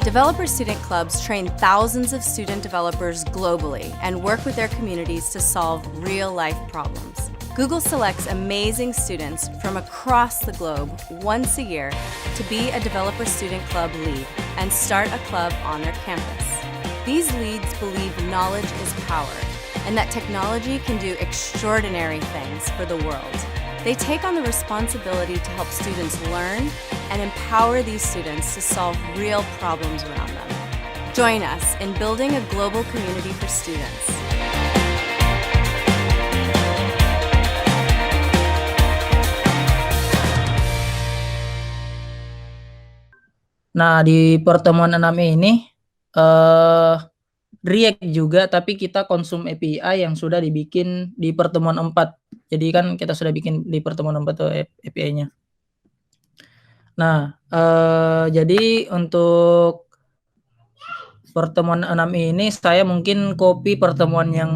Developer Student Clubs train thousands of student developers globally and work with their communities to solve real-life problems. Google selects amazing students from across the globe once a year to be a Developer Student Club lead and start a club on their campus. These leads believe knowledge is power and that technology can do extraordinary things for the world. They take on the responsibility to help students learn and empower these students to solve real problems around them. Join us in building a global community for students. Nah, di pertemuan 6 ini React juga, tapi kita konsum API yang sudah dibikin di pertemuan 4. Jadi kan kita sudah bikin di pertemuan 4 tuh API-nya. Nah, jadi untuk pertemuan 6 ini saya mungkin copy pertemuan yang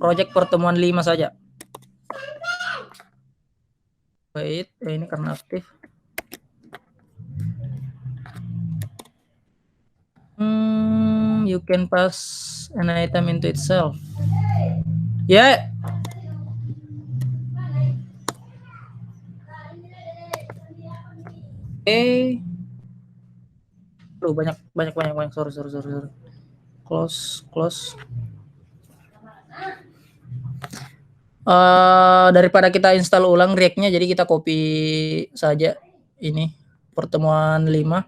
project pertemuan 5 saja. Wait, ini karena aktif. You can pass an item into itself. Ya. Oke. Banyak. Sorry. Close. Daripada kita install ulang React-nya, jadi kita copy saja ini pertemuan 5.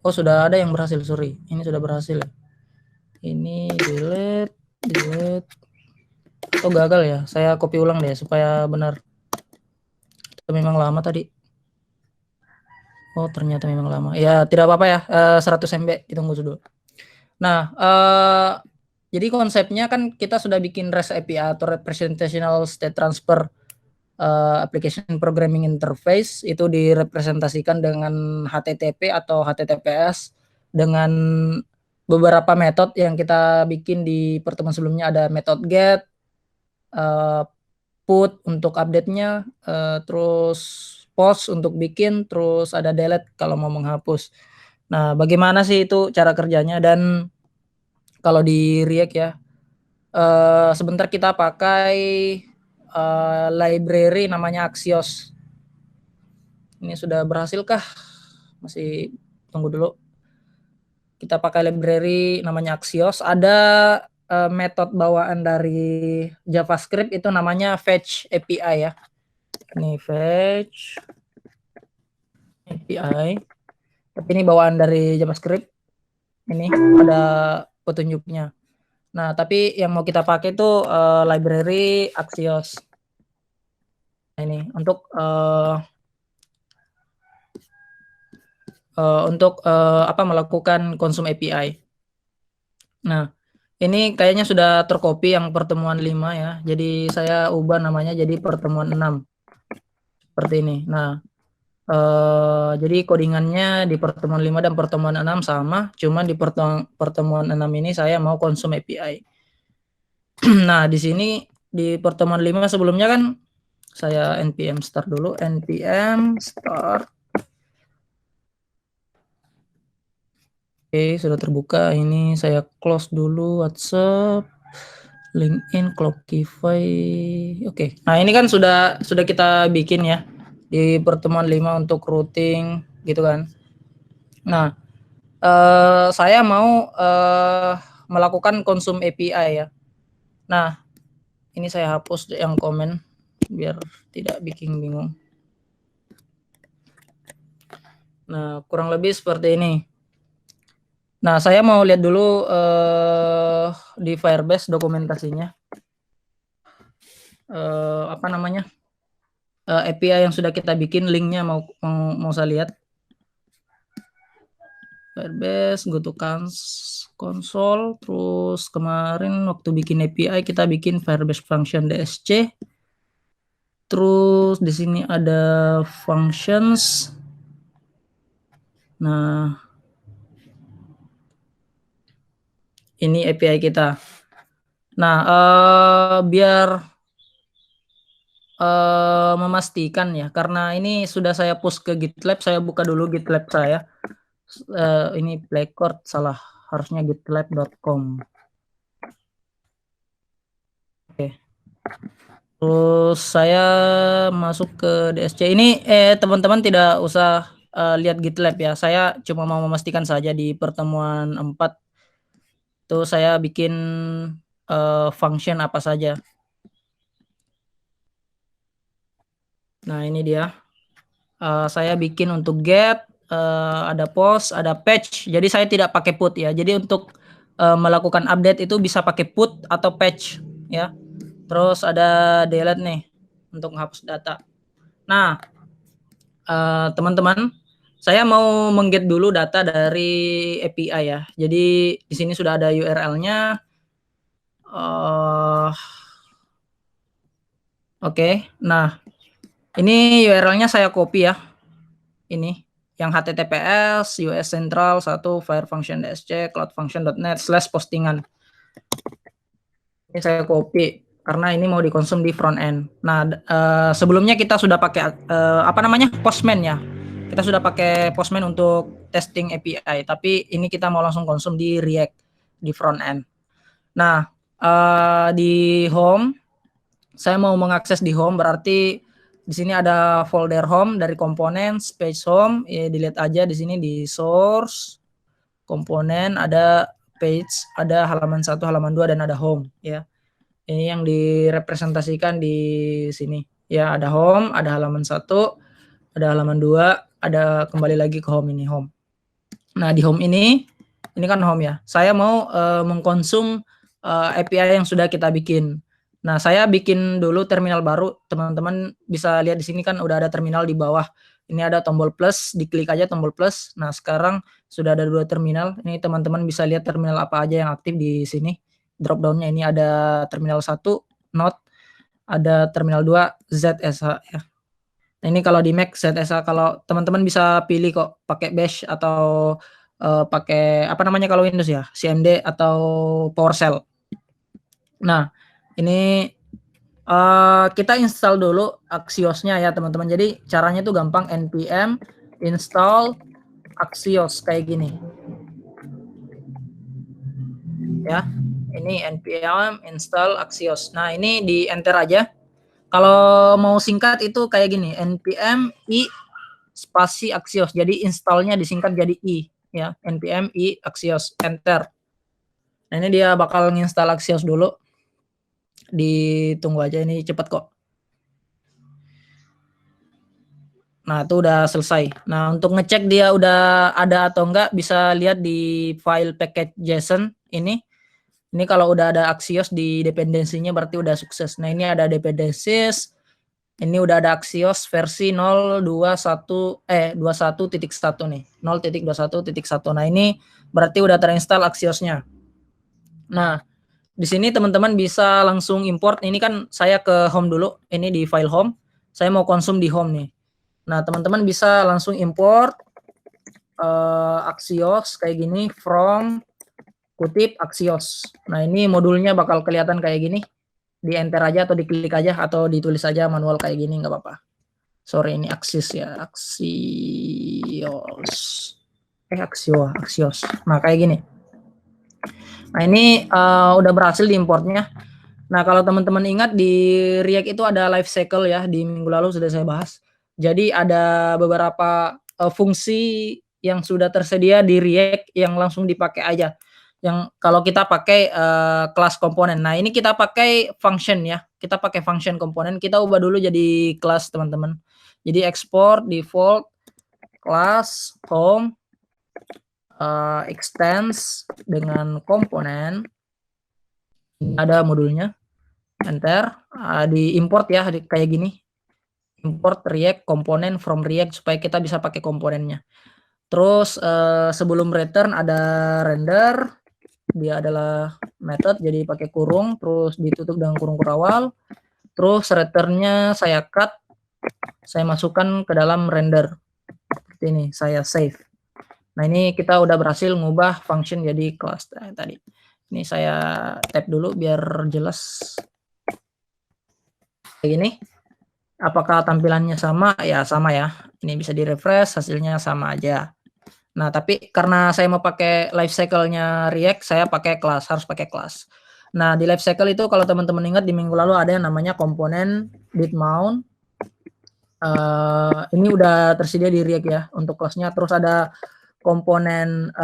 Oh, sudah ada yang berhasil, sorry. Ini sudah berhasil. Ini delete. Oh, gagal ya. Saya copy ulang deh supaya benar. Itu memang lama tadi. Oh, ternyata memang lama. Ya, tidak apa-apa ya. 100 MB ditunggu dulu. Nah, jadi konsepnya kan kita sudah bikin REST API atau Representational State Transfer Application Programming Interface, itu direpresentasikan dengan HTTP atau HTTPS dengan beberapa metode yang kita bikin di pertemuan sebelumnya. Ada metode get, put untuk update-nya, terus post untuk bikin, terus ada delete kalau mau menghapus. Nah, bagaimana sih itu cara kerjanya? Dan kalau di React ya, sebentar kita pakai library namanya Axios. Ini sudah berhasilkah? Masih tunggu dulu. Kita pakai library namanya Axios. Ada metode bawaan dari JavaScript itu namanya fetch API ya. Ini fetch API. Tapi ini bawaan dari JavaScript. Ini ada petunjuknya. Nah, tapi yang mau kita pakai itu library Axios. Nah, ini untuk melakukan konsum API. Nah, ini kayaknya sudah tercopy yang pertemuan 5 ya. Jadi saya ubah namanya jadi pertemuan 6. Seperti ini. Nah, jadi codingannya di pertemuan 5 dan pertemuan 6 sama, cuma di pertemuan 6 ini saya mau konsum API. Nah, di sini di pertemuan 5 sebelumnya kan saya npm start dulu, npm start. Oke, sudah terbuka. Ini saya close dulu WhatsApp, LinkedIn, Clockify. Oke. Nah, ini kan sudah kita bikin ya di pertemuan 5 untuk routing gitu kan. Nah, saya mau melakukan konsum API ya. Nah, ini saya hapus yang komen biar tidak bikin bingung. Nah, kurang lebih seperti ini. Nah, saya mau lihat dulu di Firebase dokumentasinya. API yang sudah kita bikin, linknya mau saya lihat. Firebase, go to console, terus kemarin waktu bikin API kita bikin Firebase function DSC. Terus di sini ada functions. Nah, ini API kita. Nah, biar memastikan ya, karena ini sudah saya push ke GitLab, saya buka dulu GitLab saya. Ini Blackcord salah, harusnya gitlab.com. Oke. Terus saya masuk ke DSC. Ini teman-teman tidak usah lihat GitLab ya. Saya cuma mau memastikan saja di pertemuan 4 tuh saya bikin function apa saja. Nah, ini dia. Saya bikin untuk get, ada post, ada patch. Jadi saya tidak pakai put ya. Jadi untuk melakukan update itu bisa pakai put atau patch ya. Terus ada delete nih untuk menghapus data. Nah, teman-teman, saya mau mengget dulu data dari API ya. Jadi di sini sudah ada URL-nya. Oke. Nah, ini URL-nya saya copy ya. Ini yang HTTPS US Central 1 Fire Function DSC cloudfunction.net/postingan. Ini saya copy karena ini mau dikonsum di front end. Nah, sebelumnya kita sudah pakai Postman ya. Kita sudah pakai Postman untuk testing API, tapi ini kita mau langsung konsum di React di front end. Nah, di home saya mau mengakses di home, berarti di sini ada folder home dari komponen page home, ya dilihat aja di sini di source komponen ada page, ada halaman 1, halaman 2 dan ada home ya. Ini yang direpresentasikan di sini. Ya, ada home, ada halaman 1, ada halaman 2, ada kembali lagi ke home ini home. Nah, di home ini kan home ya. Saya mau mengkonsum API yang sudah kita bikin. Nah, saya bikin dulu terminal baru. Teman-teman bisa lihat di sini kan udah ada terminal di bawah. Ini ada tombol plus, diklik aja tombol plus. Nah, sekarang sudah ada 2 terminal. Ini teman-teman bisa lihat terminal apa aja yang aktif di sini. Drop down-nya ini ada terminal 1 Node, ada terminal 2 ZSH ya. Nah, ini kalau di Mac ZSH, kalau teman-teman bisa pilih kok pakai Bash atau pakai kalau Windows ya, CMD atau PowerShell. Nah, ini kita install dulu Axios-nya ya teman-teman. Jadi caranya tuh gampang, npm install Axios kayak gini. Ya, ini npm install Axios. Nah, ini di enter aja. Kalau mau singkat itu kayak gini, npm i spasi Axios. Jadi installnya disingkat jadi i ya, npm i Axios, enter. Nah, ini dia bakal nginstal Axios dulu. Ditunggu aja, ini cepet kok. Nah, itu udah selesai. Nah, untuk ngecek dia udah ada atau enggak bisa lihat di file package JSON ini. Ini kalau udah ada Axios di dependensinya berarti udah sukses. Nah, ini ada dependencies. Ini udah ada Axios versi 21.1 nih. 0.21.1. Nah, ini berarti udah terinstall Axios-nya. Nah, di sini teman-teman bisa langsung import. Ini kan saya ke home dulu. Ini di file home. Saya mau konsum di home nih. Nah, teman-teman bisa langsung import Axios kayak gini from kutip Axios. Nah, ini modulnya bakal kelihatan kayak gini. Di enter aja atau diklik aja atau ditulis aja manual kayak gini, nggak apa-apa. Sorry, ini Axios ya, Axios. Axios. Nah, kayak gini. Nah, ini udah berhasil diimportnya. Nah, kalau teman-teman ingat di React itu ada life cycle ya, di minggu lalu sudah saya bahas. Jadi ada beberapa fungsi yang sudah tersedia di React yang langsung dipakai aja. Yang kalau kita pakai kelas komponen. Nah, ini kita pakai function ya. Kita pakai function komponen. Kita ubah dulu jadi kelas, teman-teman. Jadi export default class home extends dengan komponen. Ada modulnya. Enter, diimport ya kayak gini. Import React komponen from React supaya kita bisa pakai komponennya. Terus sebelum return ada render, dia adalah method jadi pakai kurung, terus ditutup dengan kurung kurawal. Terus returnnya saya cut, saya masukkan ke dalam render. Seperti ini, saya save. Nah, ini kita udah berhasil ngubah function jadi class tadi. Ini saya tap dulu biar jelas. Kayak gini. Apakah tampilannya sama? Ya sama ya. Ini bisa di-refresh, hasilnya sama aja. Nah, tapi karena saya mau pakai life cycle-nya React, saya pakai kelas, harus pakai kelas. Nah, di life cycle itu kalau teman-teman ingat di minggu lalu ada yang namanya komponen did mount. Ini udah tersedia di React ya untuk kelasnya. Terus ada komponen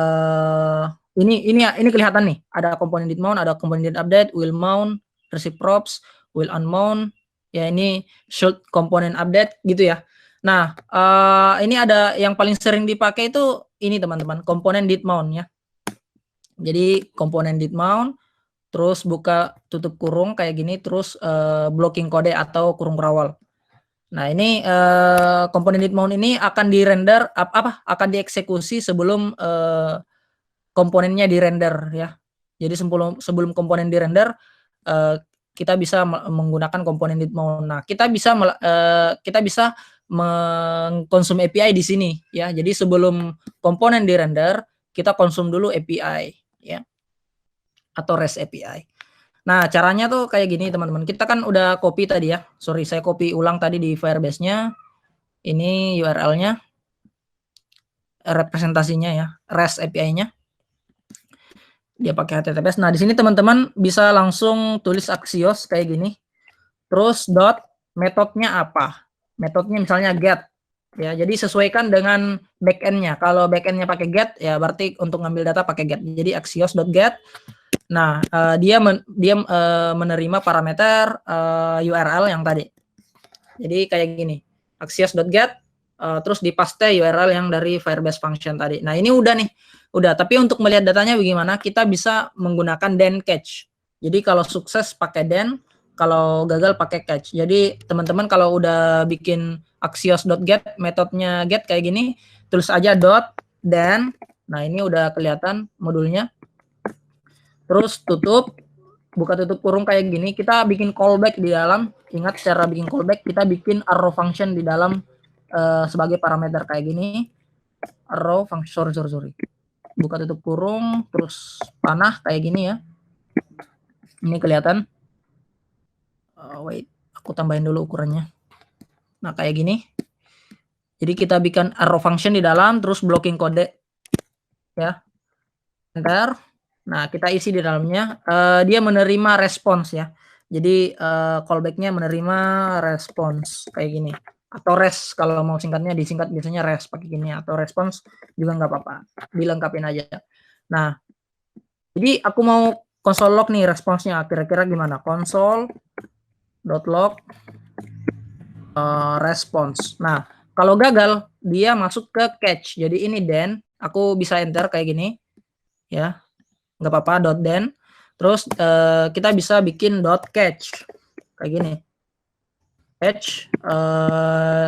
ini kelihatan nih. Ada komponen did mount, ada komponen did update, will mount, receive props, will unmount. Ya ini should komponen update gitu ya. Nah, ini ada yang paling sering dipakai itu ini teman-teman, komponen did mount ya. Jadi komponen did mount, terus buka tutup kurung kayak gini, terus blocking kode atau kurung berawal. Nah ini komponen did mount ini akan di-render akan dieksekusi sebelum komponennya di-render ya. Jadi sebelum komponen di-render kita bisa menggunakan komponen did mount. Nah, kita bisa mengkonsum API di sini ya. Jadi sebelum komponen di-render, kita konsum dulu API ya. Atau REST API. Nah, caranya tuh kayak gini, teman-teman. Kita kan udah copy tadi ya. Sorry, saya copy ulang tadi di Firebase-nya. Ini URL-nya. Representasinya ya, REST API-nya. Dia pakai HTTPS. Nah, di sini teman-teman bisa langsung tulis Axios kayak gini. Terus metodenya apa? Metodenya misalnya get. Ya, jadi sesuaikan dengan backend-nya. Kalau backend-nya pakai get, ya berarti untuk ngambil data pakai get. Jadi axios.get. Nah, dia menerima parameter URL yang tadi. Jadi kayak gini, axios.get, terus dipaste URL yang dari Firebase function tadi. Nah, ini udah nih. Udah, tapi untuk melihat datanya bagaimana? Kita bisa menggunakan then catch. Jadi kalau sukses pakai then, kalau gagal pakai catch. Jadi teman-teman kalau udah bikin axios.get, metodenya get kayak gini, tulis aja then. Nah, ini udah kelihatan modulnya. Terus tutup, buka tutup kurung kayak gini. Kita bikin callback di dalam. Ingat cara bikin callback, kita bikin arrow function di dalam sebagai parameter kayak gini. Arrow function, sorry. Buka tutup kurung, terus panah kayak gini ya. Ini kelihatan. Wait, aku tambahin dulu ukurannya. Nah, kayak gini. Jadi kita bikin arrow function di dalam, terus blocking kode. Ya. Enter. Nah, kita isi di dalamnya. Dia menerima response ya. Jadi callback-nya menerima response kayak gini. Atau res kalau mau singkatnya disingkat biasanya res pakai gini, atau response juga nggak apa-apa, dilengkapin aja. Nah, jadi aku mau console log nih responsnya kira-kira gimana. Console.log response. Nah, kalau gagal dia masuk ke catch. Jadi ini then aku bisa enter kayak gini ya, nggak apa-apa .then. Terus kita bisa bikin .catch kayak gini. Catch,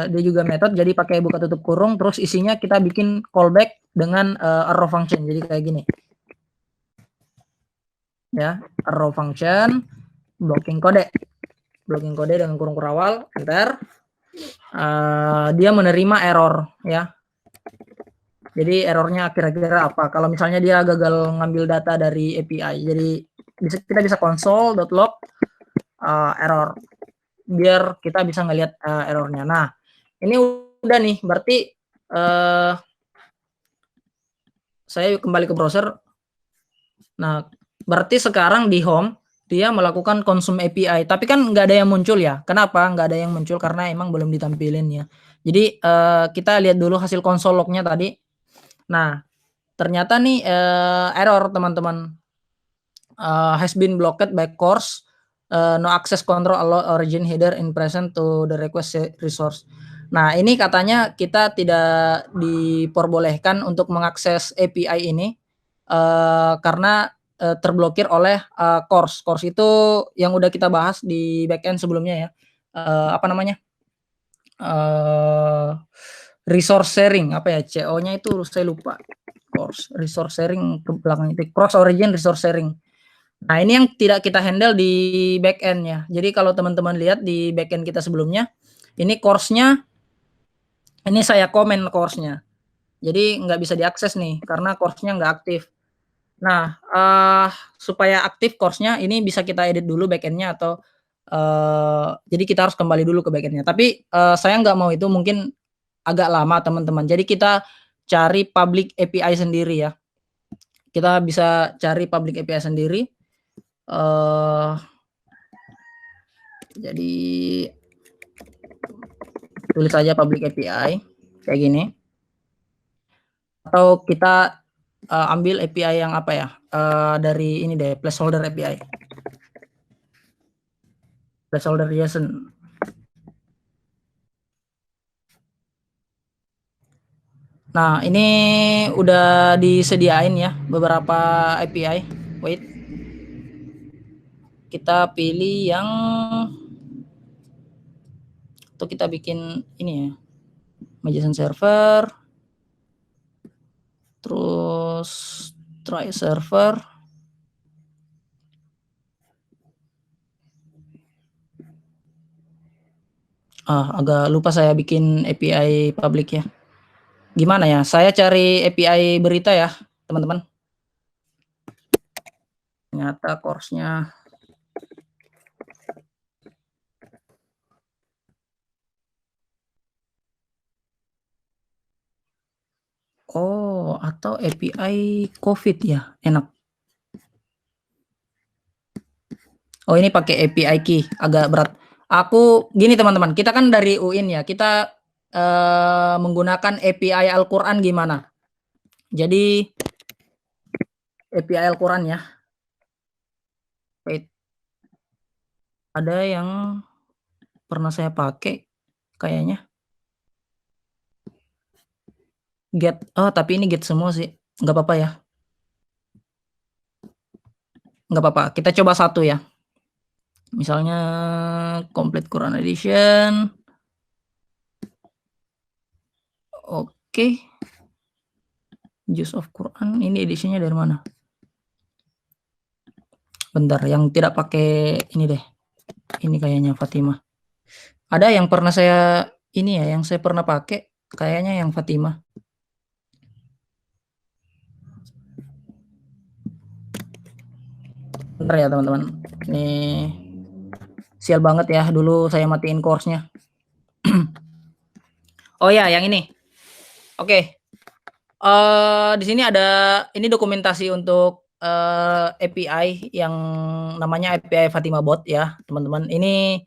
dia juga metode, jadi pakai buka tutup kurung, terus isinya kita bikin callback dengan arrow function, jadi kayak gini. Ya, arrow function, blocking kode dengan kurung berawal, enter. Dia menerima error ya. Jadi errornya kira-kira apa? Kalau misalnya dia gagal ngambil data dari API, jadi kita bisa console.log error, biar kita bisa ngelihat errornya. Nah, ini udah nih, berarti saya kembali ke browser. Nah, berarti sekarang di home dia melakukan konsum API, tapi kan nggak ada yang muncul ya. Kenapa nggak ada yang muncul? Karena emang belum ditampilin ya. Jadi kita lihat dulu hasil console log-nya tadi. Nah, ternyata nih error teman-teman, has been blocked by course. No access control allow origin header in present to the request resource. Nah, ini katanya kita tidak diperbolehkan untuk mengakses API ini karena terblokir oleh course. Course itu yang udah kita bahas di backend sebelumnya ya. Apa namanya? Resource sharing, apa ya? CO-nya itu saya lupa. Course resource sharing ke belakang itu cross origin resource sharing. Nah, ini yang tidak kita handle di backend-nya. Jadi kalau teman-teman lihat di backend kita sebelumnya, ini course-nya, ini saya komen course-nya. Jadi nggak bisa diakses nih, karena course-nya nggak aktif. Nah, supaya aktif course-nya, ini bisa kita edit dulu backend-nya atau Jadi kita harus kembali dulu ke backend-nya. Tapi saya nggak mau itu, mungkin agak lama teman-teman. Jadi kita cari public API sendiri ya. Kita bisa cari public API sendiri. Jadi tulis saja public API kayak gini. Atau kita ambil API yang apa ya? Dari ini deh, placeholder API. Placeholder JSON. Nah, ini udah disediain ya beberapa API. Wait. Kita pilih yang atau kita bikin ini ya. JSON server. Terus try server. Agak lupa saya bikin API public ya. Gimana ya? Saya cari API berita ya, teman-teman. Ternyata course-nya atau API COVID ya, enak. Ini pakai API key, agak berat. Aku gini teman-teman, kita kan dari UIN ya, kita menggunakan API Al-Quran gimana? Jadi API Al-Quran ya. Wait. Ada yang pernah saya pakai kayaknya. Get, tapi ini get semua sih, nggak apa-apa ya. Nggak apa-apa, kita coba satu ya. Misalnya Complete Quran Edition. Oke. Juz of Quran, ini edisinya dari mana? Bentar, yang tidak pakai ini deh. Ini kayaknya Fatimah. Ada yang pernah saya ini ya, yang saya pernah pakai kayaknya yang Fatimah. Bentar ya teman-teman. Ini sial banget ya, dulu saya matiin course-nya. Oh ya, yang ini. Oke. Di sini ada ini dokumentasi untuk API yang namanya API Fatimah Bot ya, teman-teman. Ini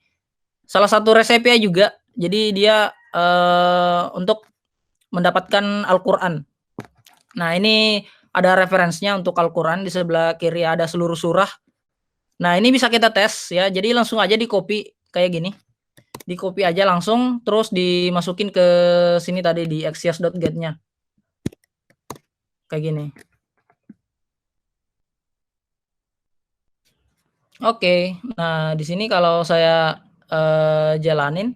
salah satu REST API juga. Jadi dia untuk mendapatkan Al-Qur'an. Nah, ini ada referensinya untuk Al-Qur'an, di sebelah kiri ada seluruh surah. Nah, ini bisa kita tes ya. Jadi langsung aja di-copy kayak gini. Di-copy aja langsung, terus dimasukin ke sini tadi di axios.get-nya. Kayak gini. Oke, nah di sini kalau saya jalanin,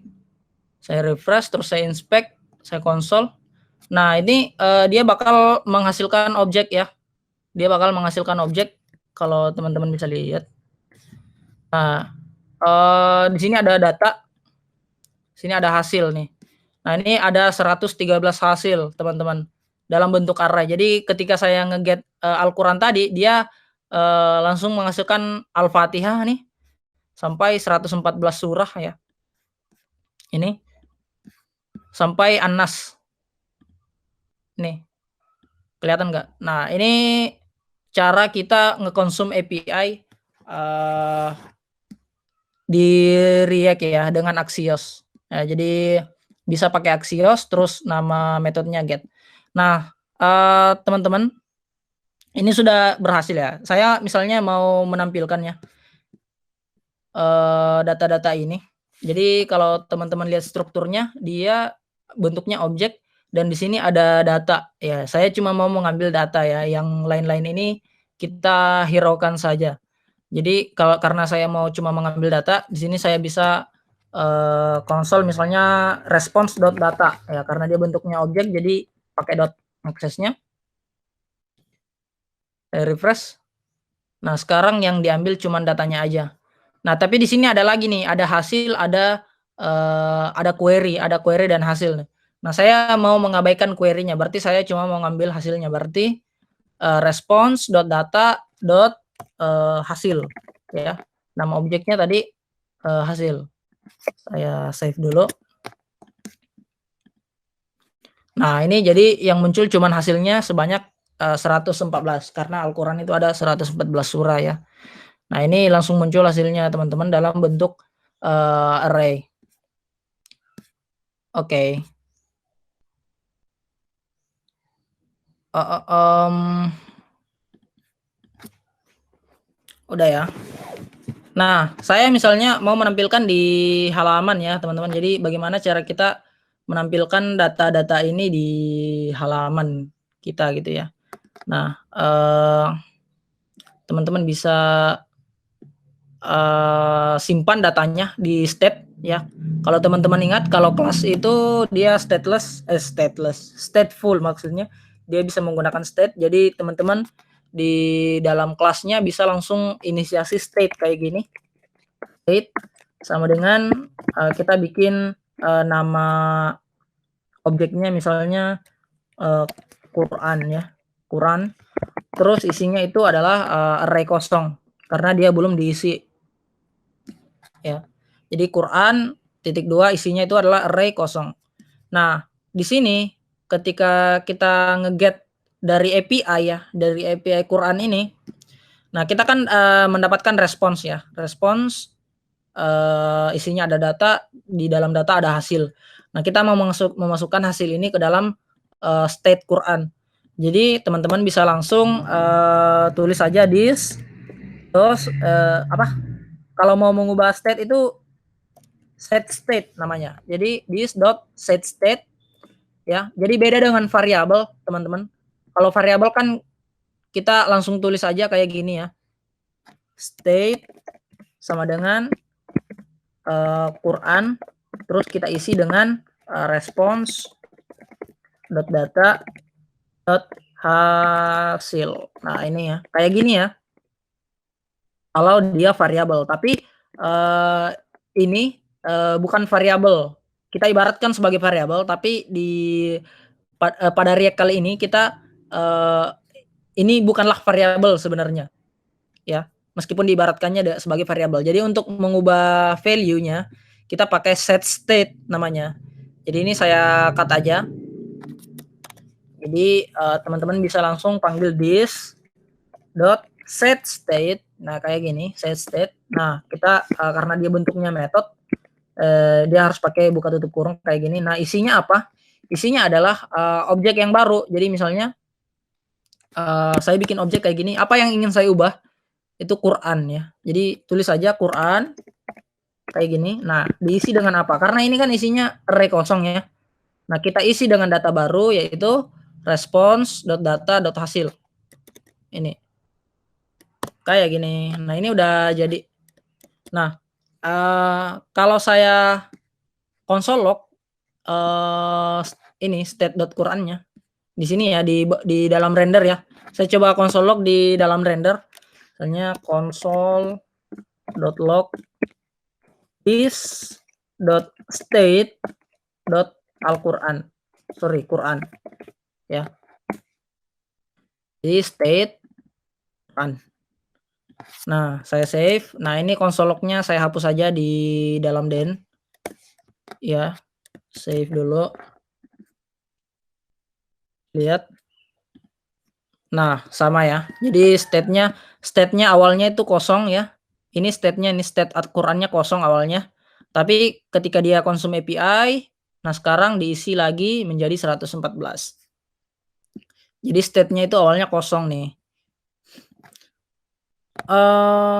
saya refresh, terus saya inspect, saya konsol. Nah ini dia bakal menghasilkan objek ya. Dia bakal menghasilkan objek kalau teman-teman bisa lihat. Nah di sini ada data, sini ada hasil nih. Nah ini ada 113 hasil teman-teman dalam bentuk array. Jadi ketika saya nge-get Al-Quran tadi, dia langsung menghasilkan Al-Fatihah nih sampai 114 surah ya. Ini sampai An-Nas. Nih. Kelihatan nggak? Nah, ini cara kita ngekonsum API di React ya dengan Axios. Nah, jadi bisa pakai Axios terus nama metodenya get. Nah, teman-teman, ini sudah berhasil ya. Saya misalnya mau menampilkannya data-data ini. Jadi kalau teman-teman lihat strukturnya, dia bentuknya objek dan di sini ada data ya. Saya cuma mau mengambil data ya, yang lain-lain ini kita hiraukan saja. Jadi karena saya mau cuma mengambil data, di sini saya bisa konsol misalnya response.data ya, karena dia bentuknya objek jadi pakai dot aksesnya. Saya refresh. Nah, sekarang yang diambil cuma datanya aja. Nah, tapi di sini ada lagi nih, ada hasil, ada query dan hasil. Nah, saya mau mengabaikan query-nya, berarti saya cuma mau ngambil hasilnya. Berarti response.data hasil ya. Nama objeknya tadi hasil. Saya save dulu. Nah, ini jadi yang muncul cuman hasilnya sebanyak 114 karena Al-Qur'an itu ada 114 surah ya. Nah, ini langsung muncul hasilnya teman-teman dalam bentuk array. Oke. Udah ya. Nah, saya misalnya mau menampilkan di halaman ya, teman-teman. Jadi bagaimana cara kita menampilkan data-data ini di halaman kita gitu ya. Nah, teman-teman bisa simpan datanya di state ya. Kalau teman-teman ingat kalau kelas itu dia stateful maksudnya dia bisa menggunakan state. Jadi teman-teman di dalam kelasnya bisa langsung inisiasi state kayak gini. State sama dengan kita bikin nama objeknya misalnya Quran ya. Quran. Terus isinya itu adalah array kosong karena dia belum diisi ya. Jadi Quran .2 isinya itu adalah array kosong. Nah, di sini ketika kita nge-get dari API ya, dari API Quran ini, nah kita kan mendapatkan respons ya. Respons isinya ada data, di dalam data ada hasil. Nah, kita mau memasukkan hasil ini ke dalam state Quran. Jadi teman-teman bisa langsung tulis saja this, terus kalau mau mengubah state itu set state namanya. Jadi this dot set state ya. Jadi beda dengan variabel, teman-teman. Kalau variabel kan kita langsung tulis aja kayak gini ya. State sama dengan Quran, terus kita isi dengan response dot data dot hasil. Nah, ini ya. Kayak gini ya. Kalau dia variabel, tapi ini bukan variabel. Kita ibaratkan sebagai variabel, tapi pada React kali ini kita ini bukanlah variabel sebenarnya. Ya, meskipun diibaratkannya sebagai variabel. Jadi untuk mengubah value-nya kita pakai set state namanya. Jadi ini saya cut aja. Jadi teman-teman bisa langsung panggil this dot set state. Nah, kayak gini, set state. Nah, kita karena dia bentuknya method, dia harus pakai buka tutup kurung kayak gini. Nah, isinya apa? Isinya adalah objek yang baru. Jadi misalnya saya bikin objek kayak gini. Apa yang ingin saya ubah? Itu Quran ya. Jadi tulis saja Quran kayak gini. Nah, diisi dengan apa? Karena ini kan isinya array kosong ya. Nah, kita isi dengan data baru yaitu response.data.hasil. Ini. Kayak gini. Nah, ini udah jadi. Nah, kalau saya console log ini state.qurannya di sini ya di dalam render ya. Saya coba console log di dalam render. Misalnya console.log is.state.alquran. Sorry, Quran. Ya. Di state Quran. Nah, saya save. Nah, ini console log-nya saya hapus saja di dalam den. Ya. Save dulu. Lihat. Nah, sama ya. Jadi state-nya awalnya itu kosong ya. Ini state-nya, ini state Al-Qur'annya kosong awalnya. Tapi ketika dia konsum API, nah sekarang diisi lagi menjadi 114. Jadi state-nya itu awalnya kosong nih.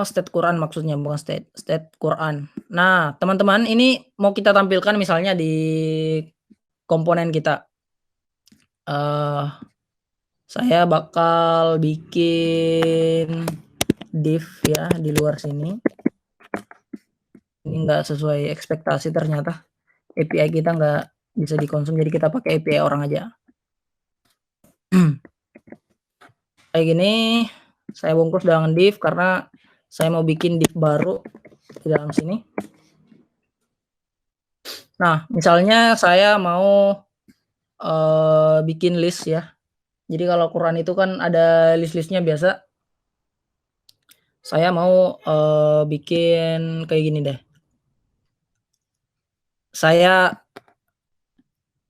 State Quran maksudnya, bukan state Quran. Nah, teman-teman, ini mau kita tampilkan misalnya di komponen kita. Saya bakal bikin div ya di luar sini. Ini enggak sesuai ekspektasi ternyata. API kita enggak bisa dikonsum, jadi kita pakai API orang aja. Kayak gini, saya bungkus dengan div karena saya mau bikin div baru di dalam sini. Nah, misalnya saya mau bikin list ya. Jadi kalau Quran itu kan ada list-listnya biasa. Saya mau bikin kayak gini deh. saya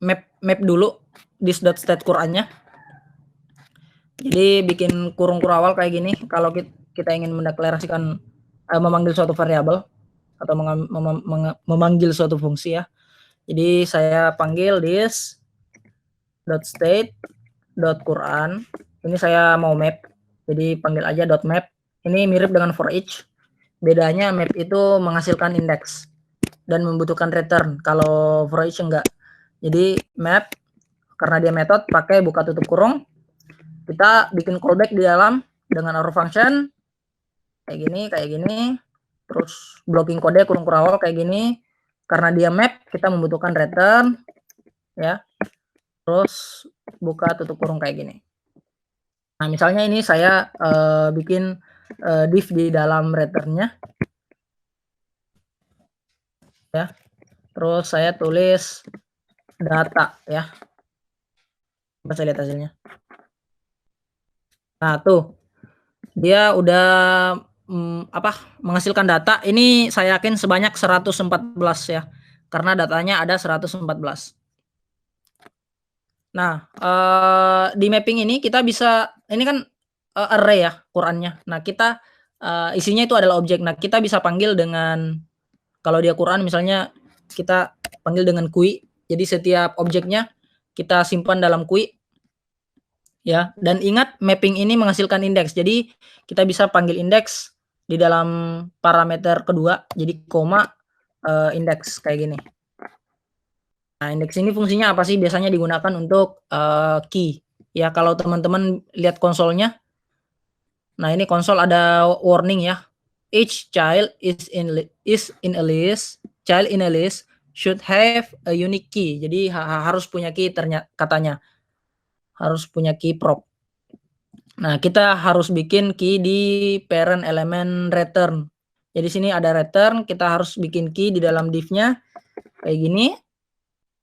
map dulu this.state Qurannya. Jadi bikin kurung kurawal kayak gini. Kalau kita ingin mendeklarasikan memanggil suatu variabel atau memanggil suatu fungsi ya. Jadi saya panggil this.state .quran. Ini saya mau map. Jadi panggil aja .map. Ini mirip dengan for each. Bedanya map itu menghasilkan indeks dan membutuhkan return. Kalau for each enggak. Jadi map karena dia metode pakai buka tutup kurung. Kita bikin callback di dalam dengan arrow function kayak gini. Terus blocking kode kurung kurawal kayak gini. Karena dia map kita membutuhkan return ya. Terus buka tutup kurung kayak gini. Nah, misalnya ini saya bikin div di dalam returnnya ya. Terus saya tulis data ya. Bisa lihat hasilnya. Nah, tuh. Dia udah menghasilkan data. Ini saya yakin sebanyak 114 ya. Karena datanya ada 114. Nah, di mapping ini kita bisa ini kan array ya Qurannya. Nah, kita isinya itu adalah objek. Nah, kita bisa panggil dengan kalau dia Quran misalnya kita panggil dengan kui. Jadi setiap objeknya kita simpan dalam kui. Ya, dan ingat mapping ini menghasilkan indeks. Jadi kita bisa panggil indeks di dalam parameter kedua. Jadi koma indeks kayak gini. Nah, indeks ini fungsinya apa sih? Biasanya digunakan untuk key. Ya, kalau teman-teman lihat konsolnya. Nah, ini konsol ada warning ya. Each child is in a list. Child in a list should have a unique key. Jadi harus punya key katanya. Harus punya key prop. Nah, kita harus bikin key di parent element return. Jadi sini ada return, kita harus bikin key di dalam div-nya kayak gini.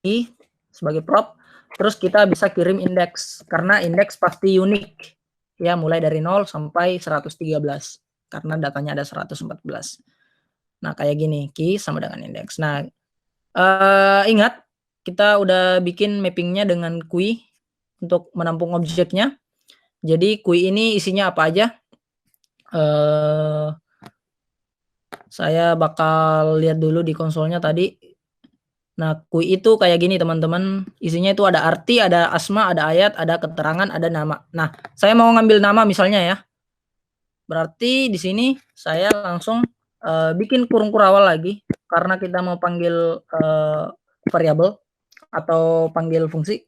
Key sebagai prop. Terus kita bisa kirim indeks karena indeks pasti unik. Ya, mulai dari 0 sampai 113 karena datanya ada 114. Nah, kayak gini, key sama dengan indeks. Nah, ingat kita udah bikin mappingnya dengan kui untuk menampung objeknya. Jadi kui ini isinya apa aja? Saya bakal lihat dulu di konsolnya tadi. Nah, kui itu kayak gini teman-teman. Isinya itu ada arti, ada asma, ada ayat, ada keterangan, ada nama. Nah, saya mau ngambil nama misalnya ya. Berarti di sini saya langsung bikin kurung kurawal lagi karena kita mau panggil variabel atau panggil fungsi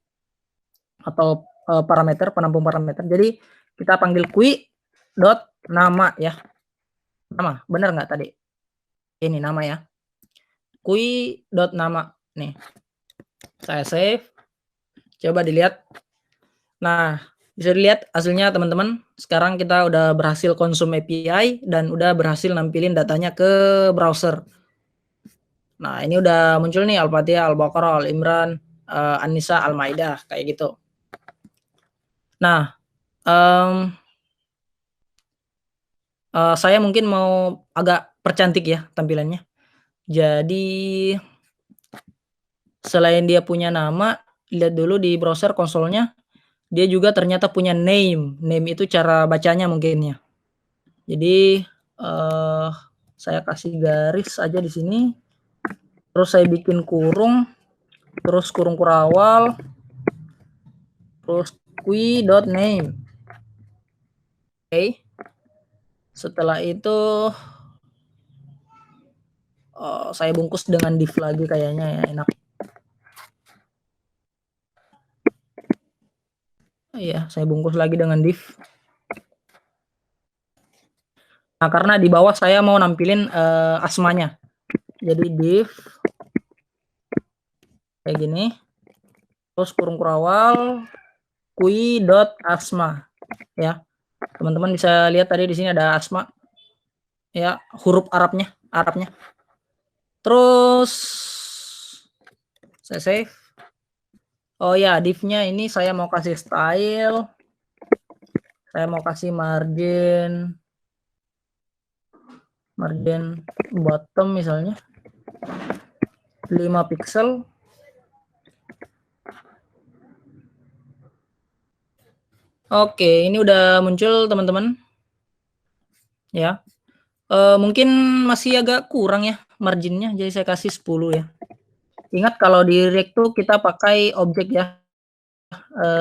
atau parameter, penampung parameter. Jadi kita panggil kui dot nama ya. Nama, benar nggak tadi? Ini nama ya. Kui dot nama nih. Saya save. Coba dilihat. Nah, bisa dilihat hasilnya teman-teman. Sekarang kita udah berhasil konsum API dan udah berhasil nampilin datanya ke browser. Nah, ini udah muncul nih Al-Fatihah, Al-Baqarah, Al-Imran, An-Nisa, Al-Maidah kayak gitu. Nah, saya mungkin mau agak percantik ya tampilannya. Jadi selain dia punya nama, lihat dulu di browser konsolnya, dia juga ternyata punya name. Name itu cara bacanya mungkin ya. Jadi saya kasih garis aja di sini. Terus saya bikin kurung, terus kurung kurawal, terus kui.name. Oke. Setelah itu saya bungkus dengan div lagi kayaknya ya, enak. Iya, saya bungkus lagi dengan div. Nah, karena di bawah saya mau nampilin asmanya. Jadi div kayak gini. Terus kurung kurawal kui.asma ya. Teman-teman bisa lihat tadi di sini ada asma. Ya, huruf Arabnya. Terus saya save. Oh ya, div-nya ini saya mau kasih style. Saya mau kasih margin bottom misalnya. 5 pixel. Oke, ini udah muncul teman-teman. Ya. Mungkin masih agak kurang ya marginnya, jadi saya kasih 10 ya. Ingat kalau di React tuh kita pakai objek ya,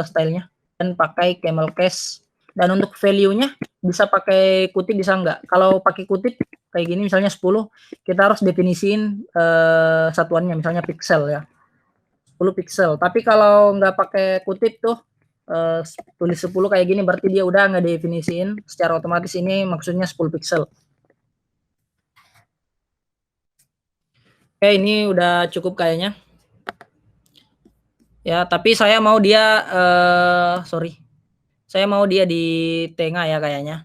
stylenya, dan pakai camel case. Dan untuk value-nya bisa pakai kutip bisa enggak. Kalau pakai kutip kayak gini misalnya 10, kita harus definisiin satuannya misalnya pixel ya. 10 pixel. Tapi kalau nggak pakai kutip tuh tulis 10 kayak gini berarti dia udah nggak definisiin secara otomatis ini maksudnya 10 pixel. Oke, ini udah cukup kayaknya. Ya, tapi saya mau dia sorry. Saya mau dia di tengah ya kayaknya.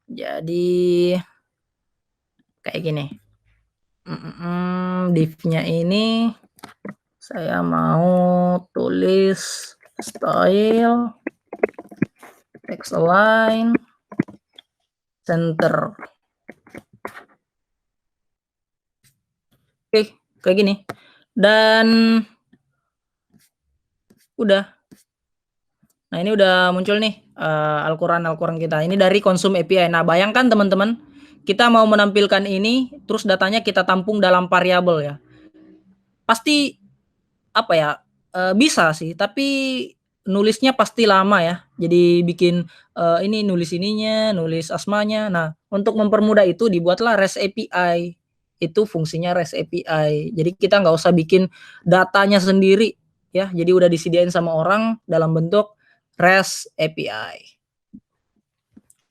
Jadi kayak gini. Div-nya ini saya mau tulis style text align center. Oke, kayak gini. Dan udah. Nah, ini udah muncul nih Al-Quran kita. Ini dari konsum API. Nah, bayangkan teman-teman, kita mau menampilkan ini, terus datanya kita tampung dalam variabel ya. Pasti apa ya? Bisa sih, tapi nulisnya pasti lama ya. Jadi bikin ini nulis ininya, nulis asmanya. Nah, untuk mempermudah itu dibuatlah REST API. Itu fungsinya REST API. Jadi kita nggak usah bikin datanya sendiri ya. Jadi udah disediain sama orang dalam bentuk REST API.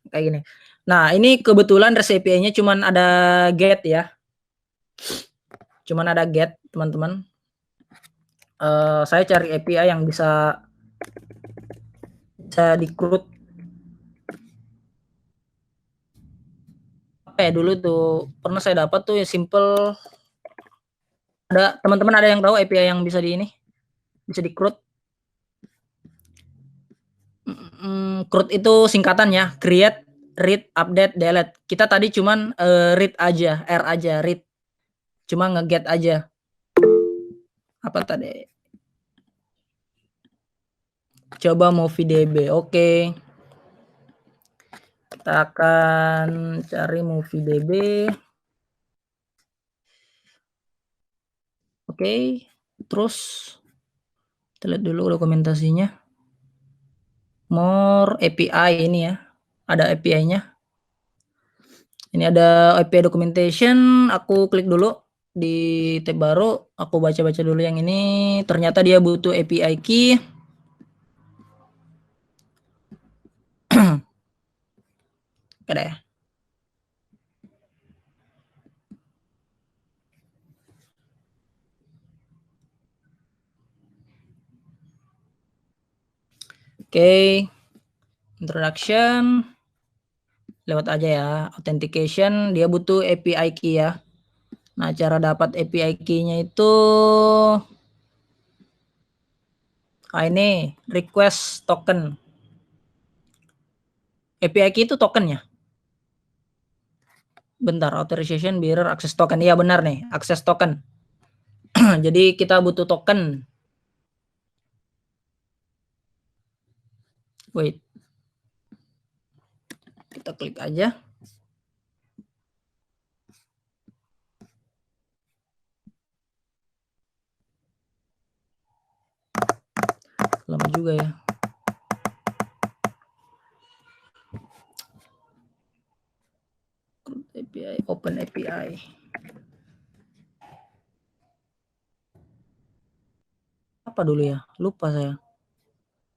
Kayak gini. Nah, ini kebetulan REST API-nya cuman ada get ya. Cuman ada get, teman-teman. Saya cari API yang bisa di-CRUD. Apa ya dulu tuh pernah saya dapat tuh ya simple. Ada teman-teman ada yang tahu API yang bisa di ini? Bisa di-CRUD. CRUD itu singkatan ya, create, read, update, delete. Kita tadi cuman read aja, R aja, read. Cuma nge-get aja. Apa tadi? Coba MovieDB. Oke. Kita akan cari MovieDB. Oke. Terus kita lihat dulu dokumentasinya. More API ini ya. Ada API-nya. Ini ada API documentation, aku klik dulu di tab baru, aku baca-baca dulu yang ini. Ternyata dia butuh API key. Ada ya. Oke. Introduction. Lewat aja ya. Authentication, dia butuh API key ya. Nah, cara dapat API key-nya itu ini request token. API key itu token ya. Bentar, authorization bearer access token. Iya benar nih, access token. Jadi kita butuh token. Wait. Kita klik aja. Lama juga ya. API, open API. Apa dulu ya? Lupa saya.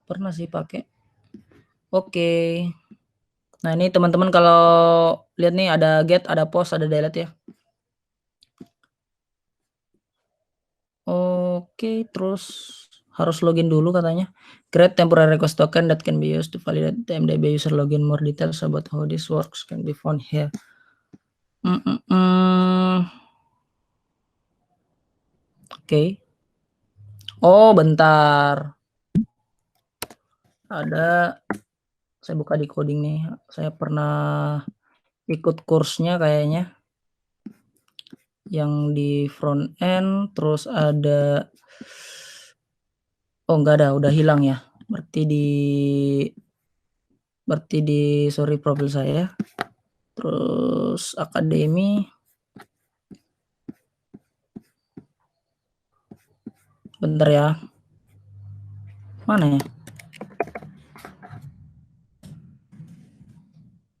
Pernah sih pakai. Oke. Nah, ini teman-teman kalau lihat nih ada get, ada post, ada delete ya. Oke, terus harus login dulu katanya. Create temporary request token that can be used to validate the MDB user login. More details about how this works can be found here. Oke. Oh, bentar. Ada, saya buka di coding nih. Saya pernah ikut kursnya kayaknya. yang di front end, terus ada oh enggak ada, udah hilang ya. Berarti di sorry profil saya. Terus akademi. Bentar ya. Mana ya?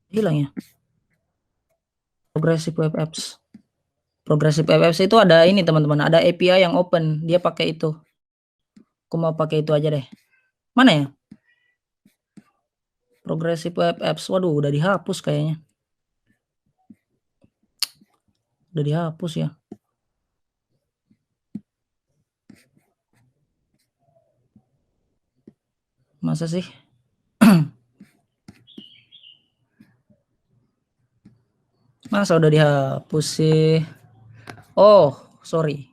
Hilang ya. Progressive Web Apps. Progressive Web Apps itu ada ini teman-teman, ada API yang open, dia pakai itu. Aku mau pakai itu aja deh. Mana ya? Progressive Web Apps. Waduh, udah dihapus kayaknya. Udah dihapus ya. Masa sih? Masa udah dihapus sih? Oh, sorry.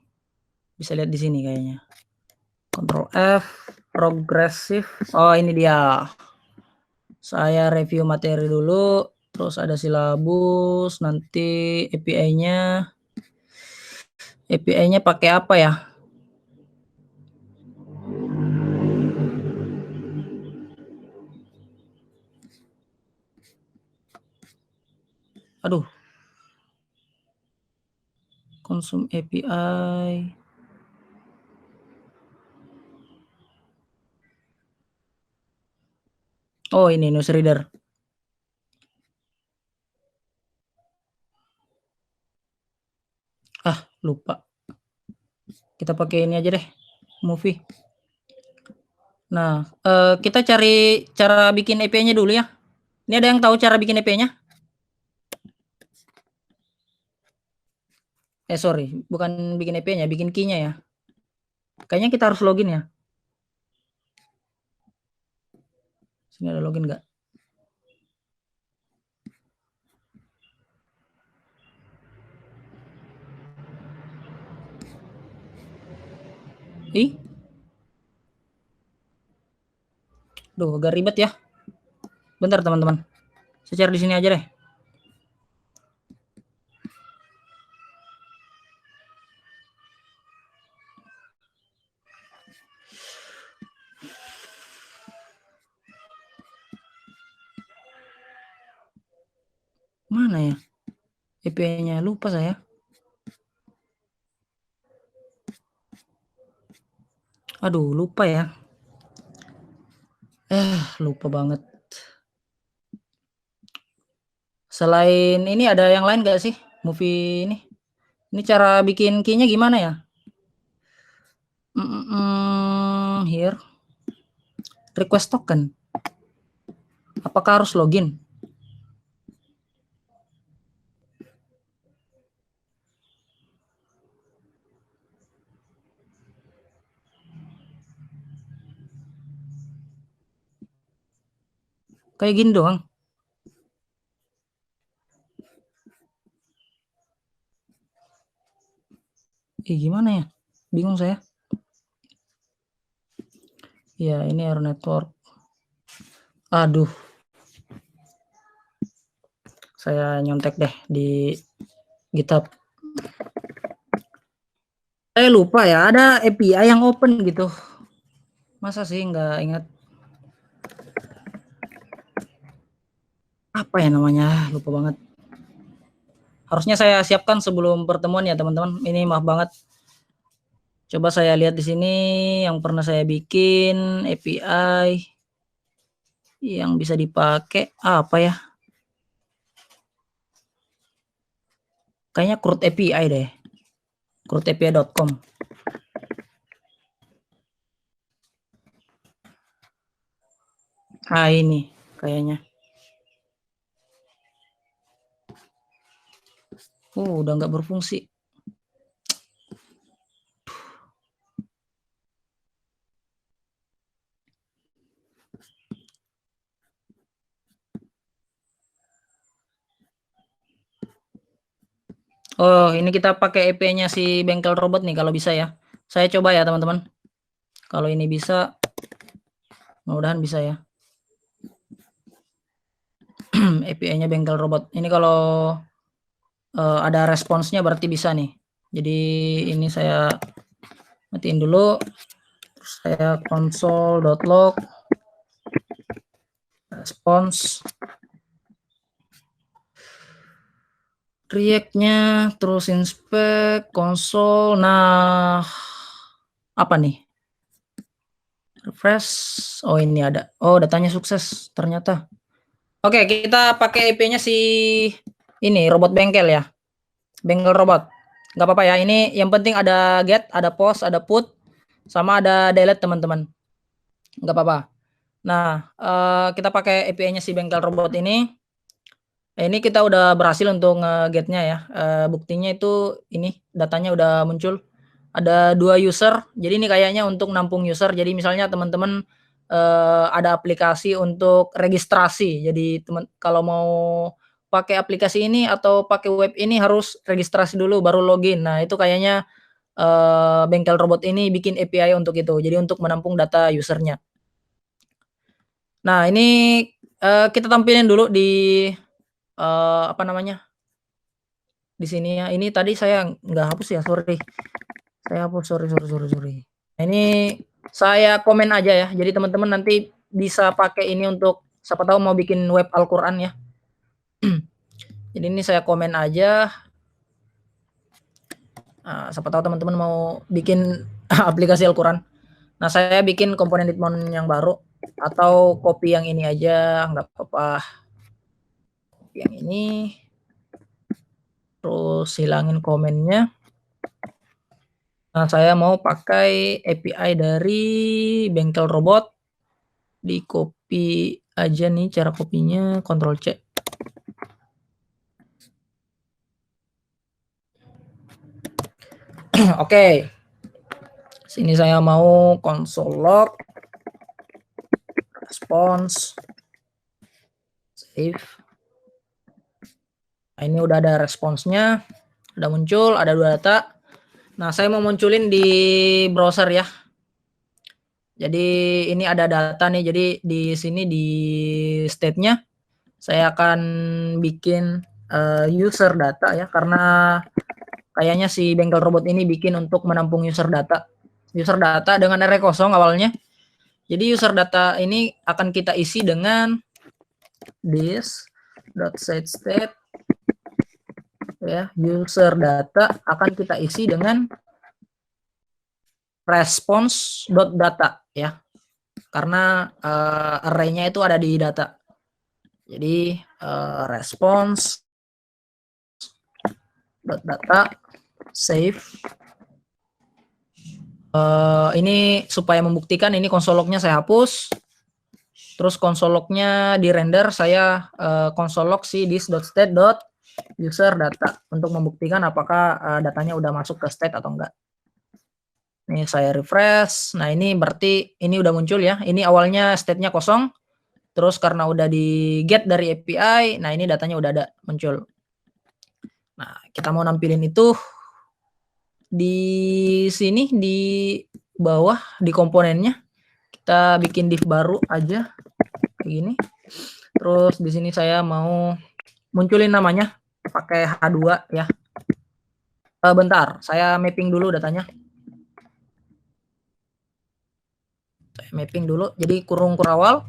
Bisa lihat di sini kayaknya. Ctrl F, progressive. Oh, ini dia. Saya review materi dulu, terus ada silabus, nanti API-nya. API-nya pakai apa ya? Aduh. Konsum API. Oh, ini newsreader. Ah, lupa. Kita pakai ini aja deh, movie. Nah, kita cari cara bikin API-nya dulu ya. Ini ada yang tahu cara bikin API-nya? Sorry, bukan bikin API-nya, bikin key-nya ya. Kayaknya kita harus login ya. Sini ada login nggak? Ih. Duh, agak ribet ya. Bentar teman-teman. Saya cari di sini aja deh. Mana ya? API-nya lupa saya. Aduh, lupa ya. Lupa banget. Selain ini ada yang lain nggak sih? Movie ini. Ini cara bikin key-nya gimana ya? Here. Request token. Apakah harus login? Kayak gini doang. Gimana ya? Bingung saya. Ya, ini error network. Aduh. Saya nyontek deh di GitHub. Saya lupa ya, ada API yang open gitu. Masa sih nggak ingat? Apa ya namanya? Lupa banget. Harusnya saya siapkan sebelum pertemuan ya teman-teman. Ini maaf banget. Coba saya lihat di sini yang pernah saya bikin API yang bisa dipakai apa ya? Kayaknya CRUD API deh. CRUDAPI.com. Ini kayaknya. Udah nggak berfungsi. Oh, ini kita pakai API-nya si bengkel robot nih kalau bisa ya. Saya coba ya teman-teman. Kalau ini bisa, mudah-mudahan bisa ya. API-nya bengkel robot. Ini kalau ada responsnya berarti bisa nih. Jadi ini saya matiin dulu. Terus saya console.log response React-nya, terus inspect console. Nah, apa nih? Refresh. Oh, ini ada. Oh, datanya sukses ternyata. Oke, kita pakai IP-nya si ini robot bengkel ya. Bengkel robot. Nggak apa-apa ya. Ini yang penting ada get, ada post, ada put, sama ada delete teman-teman. Nggak apa-apa. Nah, kita pakai API-nya si bengkel robot ini. Ini kita udah berhasil untuk nge-get-nya ya. Buktinya itu ini datanya udah muncul. Ada 2 user. Jadi ini kayaknya untuk nampung user. Jadi misalnya teman-teman ada aplikasi untuk registrasi. Jadi kalau mau pakai aplikasi ini atau pakai web ini harus registrasi dulu baru login. Nah, itu kayaknya bengkel robot ini bikin API untuk itu. Jadi untuk menampung data usernya. Nah, ini kita tampilin dulu di apa namanya? Di sini ya. Ini tadi saya nggak hapus ya, sorry. Saya hapus, sorry. Nah, ini saya komen aja ya. Jadi teman-teman nanti bisa pakai ini untuk siapa tahu mau bikin web Al-Qur'an ya. Jadi ini saya komen aja. Nah, siapa tahu teman-teman mau bikin aplikasi Al-Qur'an. Nah, saya bikin komponen Ditmon yang baru atau copy yang ini aja, nggak apa-apa. Yang ini. Terus hilangin komennya. Nah, saya mau pakai API dari bengkel robot. Di copy aja nih cara kopinya, Ctrl C. Oke. Sini saya mau console log response save. Nah, ini udah ada responsnya, udah muncul, ada 2 data. Nah, saya mau munculin di browser ya. Jadi ini ada data nih. Jadi di sini di state-nya saya akan bikin user data ya, karena kayaknya si bengkel robot ini bikin untuk menampung user data. User data dengan array kosong awalnya. Jadi user data ini akan kita isi dengan this.setState ya. User data akan kita isi dengan response.data ya. Karena array-nya itu ada di data. Jadi response.data save. Ini supaya membuktikan ini console log-nya saya hapus. Terus console log-nya di render saya console log si this.state.userdata untuk membuktikan apakah datanya udah masuk ke state atau enggak. Ini saya refresh. Nah, ini berarti ini udah muncul ya. Ini awalnya state-nya kosong. Terus karena udah di get dari API, nah ini datanya udah ada muncul. Nah, kita mau nampilin itu di sini di bawah di komponennya. Kita bikin div baru aja kayak gini. Terus di sini saya mau munculin namanya pakai H2 ya. Bentar, saya mapping dulu datanya. Saya mapping dulu. Jadi kurung kurawal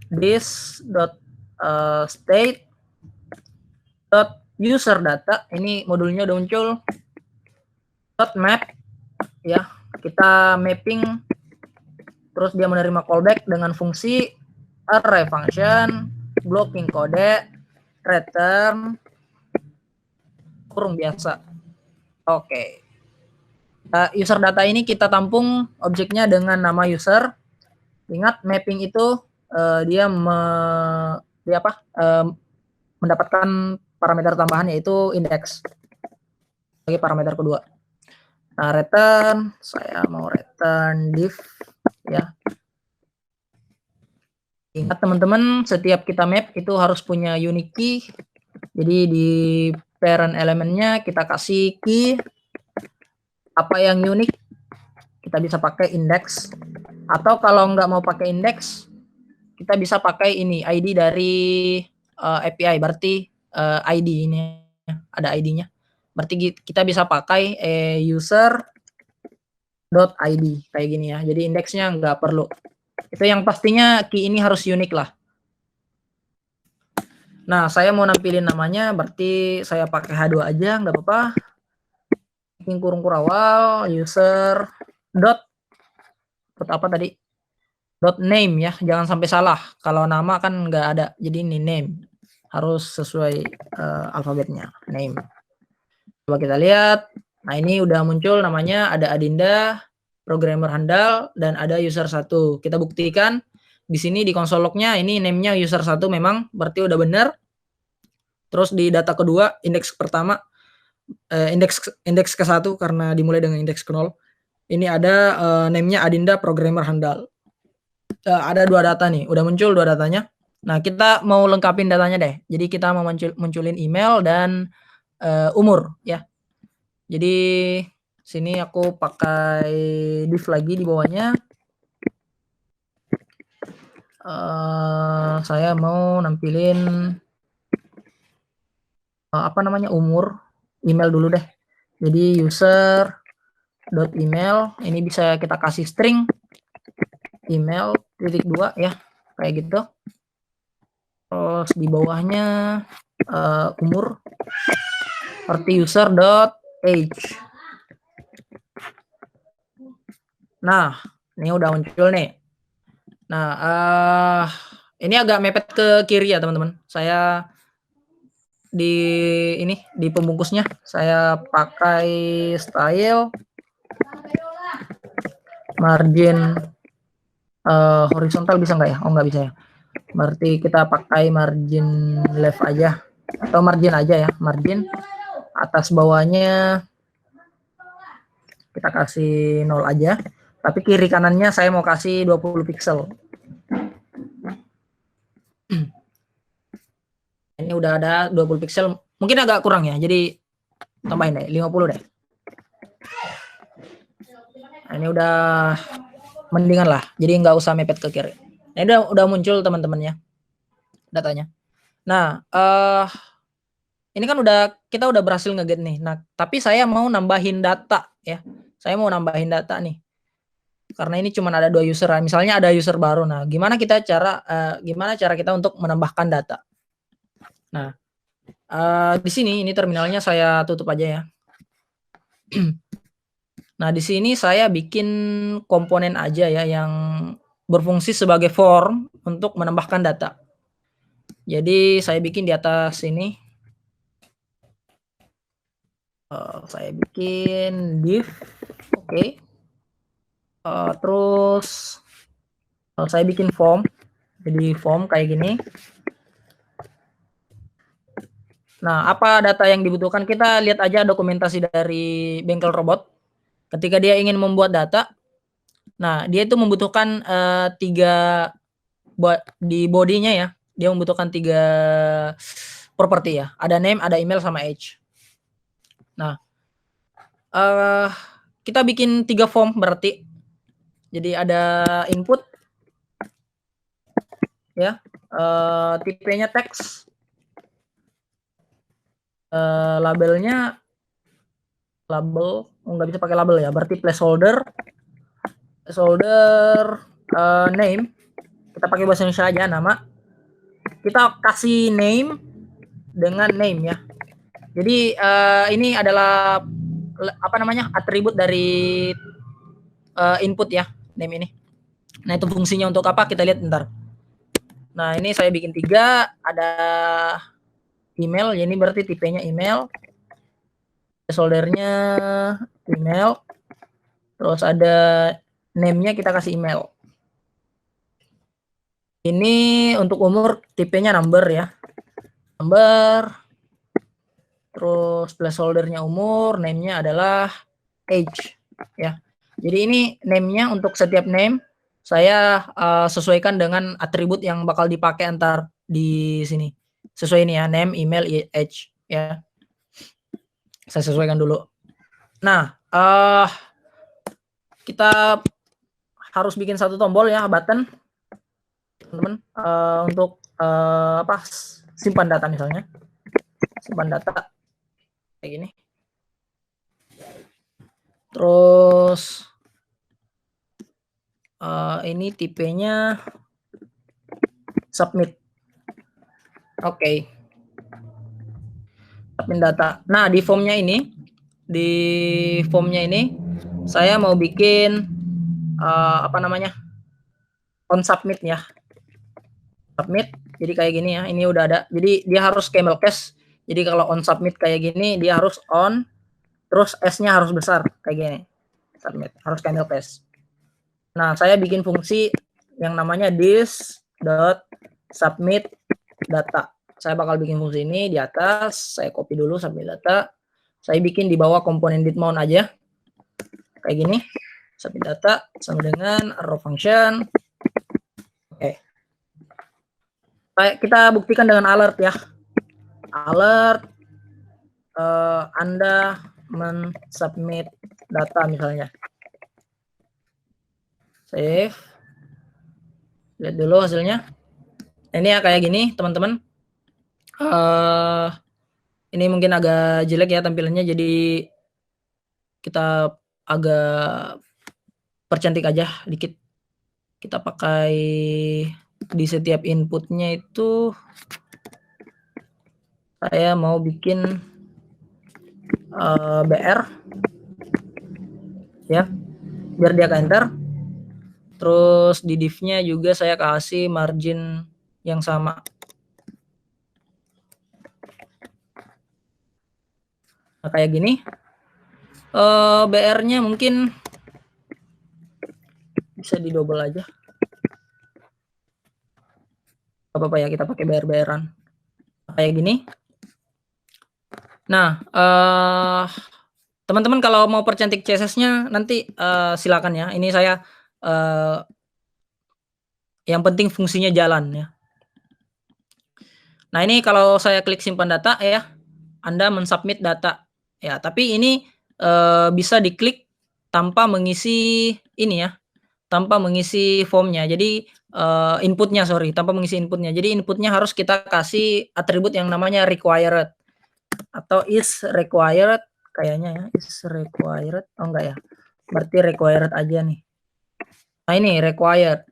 this.state.userdata. Ini modulnya udah muncul. .map ya. Kita mapping, terus dia menerima callback dengan fungsi array function, blocking kode, return, kurung biasa. Oke. User data ini kita tampung objeknya dengan nama user. Ingat mapping itu dia mendapatkan parameter tambahan yaitu index sebagai parameter kedua. Nah, return, saya mau return div ya. Ingat teman-teman, setiap kita map itu harus punya unique key. Jadi di parent elemennya kita kasih key apa yang unik. Kita bisa pakai index, atau kalau nggak mau pakai index, kita bisa pakai ini ID dari API. Berarti ID ini ada ID-nya. Berarti kita bisa pakai user.id kayak gini ya. Jadi indeksnya nggak perlu. Itu yang pastinya key ini harus unik lah. Nah, saya mau nampilin namanya, berarti saya pakai H2 aja, nggak apa-apa. Bikin kurung kurawal, user dot apa tadi? Dot name ya, jangan sampai salah. Kalau nama kan nggak ada, jadi ini name. Harus sesuai alfabetnya, name. Coba kita lihat. Nah, ini udah muncul namanya, ada Adinda, programmer handal, dan ada user 1. Kita buktikan di sini di konsol lognya ini name-nya user 1 memang, berarti udah benar. Terus di data kedua, indeks pertama, indeks ke-1 karena dimulai dengan indeks ke-0. Ini ada name-nya Adinda programmer handal. Ada 2 data nih, udah muncul 2 datanya. Nah, kita mau lengkapin datanya deh. Jadi kita mau munculin email dan umur ya. Jadi sini aku pakai div lagi di bawahnya. Saya mau nampilin apa namanya, umur, email dulu deh. Jadi user.email ini bisa kita kasih string email .2 ya, kayak gitu. Terus di bawahnya umur seperti user.age. Nah, ini udah muncul nih. Nah, ini agak mepet ke kiri ya teman-teman. Saya di pembungkusnya saya pakai style margin horizontal, bisa nggak ya? Oh, nggak bisa ya. Berarti kita pakai margin left aja atau margin aja ya, margin atas bawahnya kita kasih 0 aja, tapi kiri kanannya saya mau kasih 20 pixel. Ini udah ada 20 pixel, mungkin agak kurang ya, jadi tambahin deh 50 deh. Nah, ini udah mendingan lah, jadi nggak usah mepet ke kiri. Nah, ini udah muncul teman-temannya datanya. Nah, ini kan kita udah berhasil nge-get nih. Nah, tapi saya mau nambahin data ya. Saya mau nambahin data nih. Karena ini cuma ada 2 user. Misalnya ada user baru. Nah, gimana cara kita untuk menambahkan data? Nah, di sini ini terminalnya saya tutup aja ya. Nah, di sini saya bikin komponen aja ya yang berfungsi sebagai form untuk menambahkan data. Jadi saya bikin di atas sini. Saya bikin div, oke. Terus saya bikin form, jadi form kayak gini. Nah, apa data yang dibutuhkan? Kita lihat aja dokumentasi dari bengkel robot. Ketika dia ingin membuat data, nah dia itu membutuhkan 3 di bodinya ya. Dia membutuhkan 3 properti ya. Ada name, ada email, sama age. Nah, kita bikin 3 form berarti. Jadi ada input ya, tipenya teks, labelnya label, nggak bisa pakai label ya, berarti placeholder name, kita pakai bahasa Indonesia aja, nama. Kita kasih name dengan name ya. Jadi ini adalah apa namanya, atribut dari input ya, name ini. Nah, itu fungsinya untuk apa? Kita lihat ntar. Nah, ini saya bikin 3, ada email, ini berarti tipenya email, placeholder-nya email, terus ada name-nya kita kasih email. Ini untuk umur tipenya number ya, number, terus placeholder-nya umur, name-nya adalah age ya. Jadi ini name-nya untuk setiap name saya sesuaikan dengan atribut yang bakal dipakai antar di sini. Sesuai ini ya, name, email, age ya. Saya sesuaikan dulu. Nah, kita harus bikin 1 tombol ya, button teman-teman, untuk simpan data misalnya. Simpan data kayak gini. Terus ini tipenya submit. Oke. Submit data. Nah, di formnya ini saya mau bikin apa namanya? On submit ya. Submit. Jadi kayak gini ya. Ini udah ada. Jadi dia harus camel case. Jadi kalau on submit kayak gini, dia harus on, terus S-nya harus besar kayak gini. Submit harus camel case. Nah, saya bikin fungsi yang namanya this.submit data. Saya bakal bikin fungsi ini di atas, saya copy dulu submit data. Saya bikin di bawah komponen did mount aja. Kayak gini. Submit data sama dengan arrow function. Oke. Kita buktikan dengan alert ya. Alert Anda mensubmit data misalnya. Save. Lihat dulu hasilnya. Ini ya kayak gini teman-teman. Ini mungkin agak jelek ya tampilannya, jadi kita agak percantik aja dikit. Kita pakai di setiap inputnya itu saya mau bikin BR ya, biar dia ke enter. Terus di div-nya juga saya kasih margin yang sama. Nah, kayak gini. BR-nya mungkin bisa di double aja. Apa-apa ya, kita pakai BR-BR-an. Kayak gini. Nah, teman-teman kalau mau percantik CSS-nya nanti silakan ya. Ini saya yang penting fungsinya jalan ya. Nah, ini kalau saya klik simpan data ya, Anda mensubmit data ya. Tapi ini bisa diklik tanpa mengisi ini ya, tanpa mengisi formnya. Jadi inputnya, tanpa mengisi inputnya. Jadi inputnya harus kita kasih atribut yang namanya required atau is required kayaknya ya, is required. Oh enggak ya, berarti required aja nih. Nah, ini required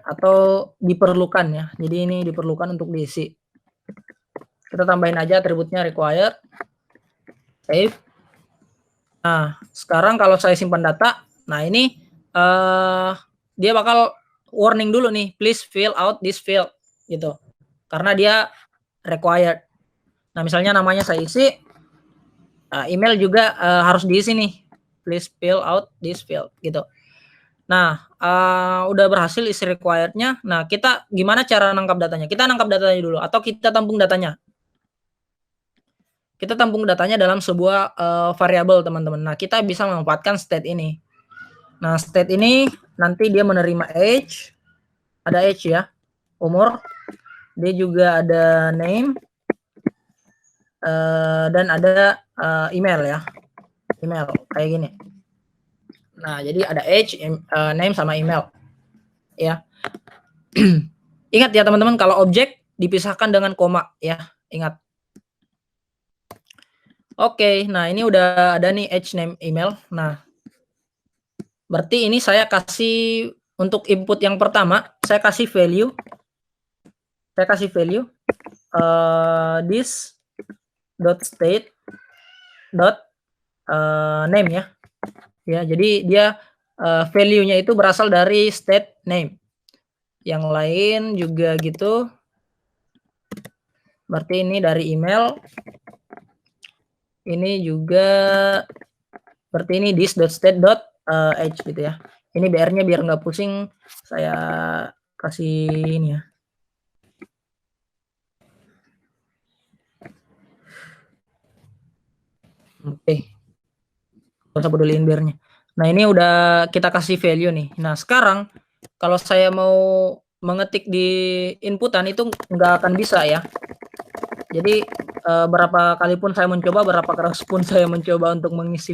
atau diperlukan ya. Jadi ini diperlukan untuk diisi. Kita tambahin aja atributnya required. Save. Nah, sekarang kalau saya simpan data, nah ini dia bakal warning dulu nih, please fill out this field gitu. Karena dia required. Nah, misalnya namanya saya isi, email juga harus diisi nih, please fill out this field gitu. Nah, udah berhasil isi required-nya. Nah, kita gimana cara nangkap datanya? Kita nangkap datanya dulu atau kita tampung datanya? Kita tampung datanya dalam sebuah variabel, teman-teman. Nah, kita bisa memanfaatkan state ini. Nah, state ini nanti dia menerima age, ada age ya, umur. Dia juga ada name, dan ada email ya, email kayak gini. Nah, jadi ada age, name sama email ya. Ingat ya teman-teman, kalau objek dipisahkan dengan koma ya, ingat. Oke, nah ini udah ada nih age, name, email. Nah, berarti ini saya kasih untuk input yang pertama, saya kasih value. Saya kasih value this dot state dot name ya. Ya, jadi dia value-nya itu berasal dari state name. Yang lain juga gitu. Berarti ini dari email. Ini juga berarti ini this.state.age gitu ya. Ini BR-nya biar nggak pusing, saya kasih ini ya. Oke. Nggak usah peduliin BR-nya. Nah, ini udah kita kasih value nih. Nah, sekarang kalau saya mau mengetik di inputan itu nggak akan bisa ya. Jadi berapa kali pun saya mencoba, berapa keras pun saya mencoba untuk mengisi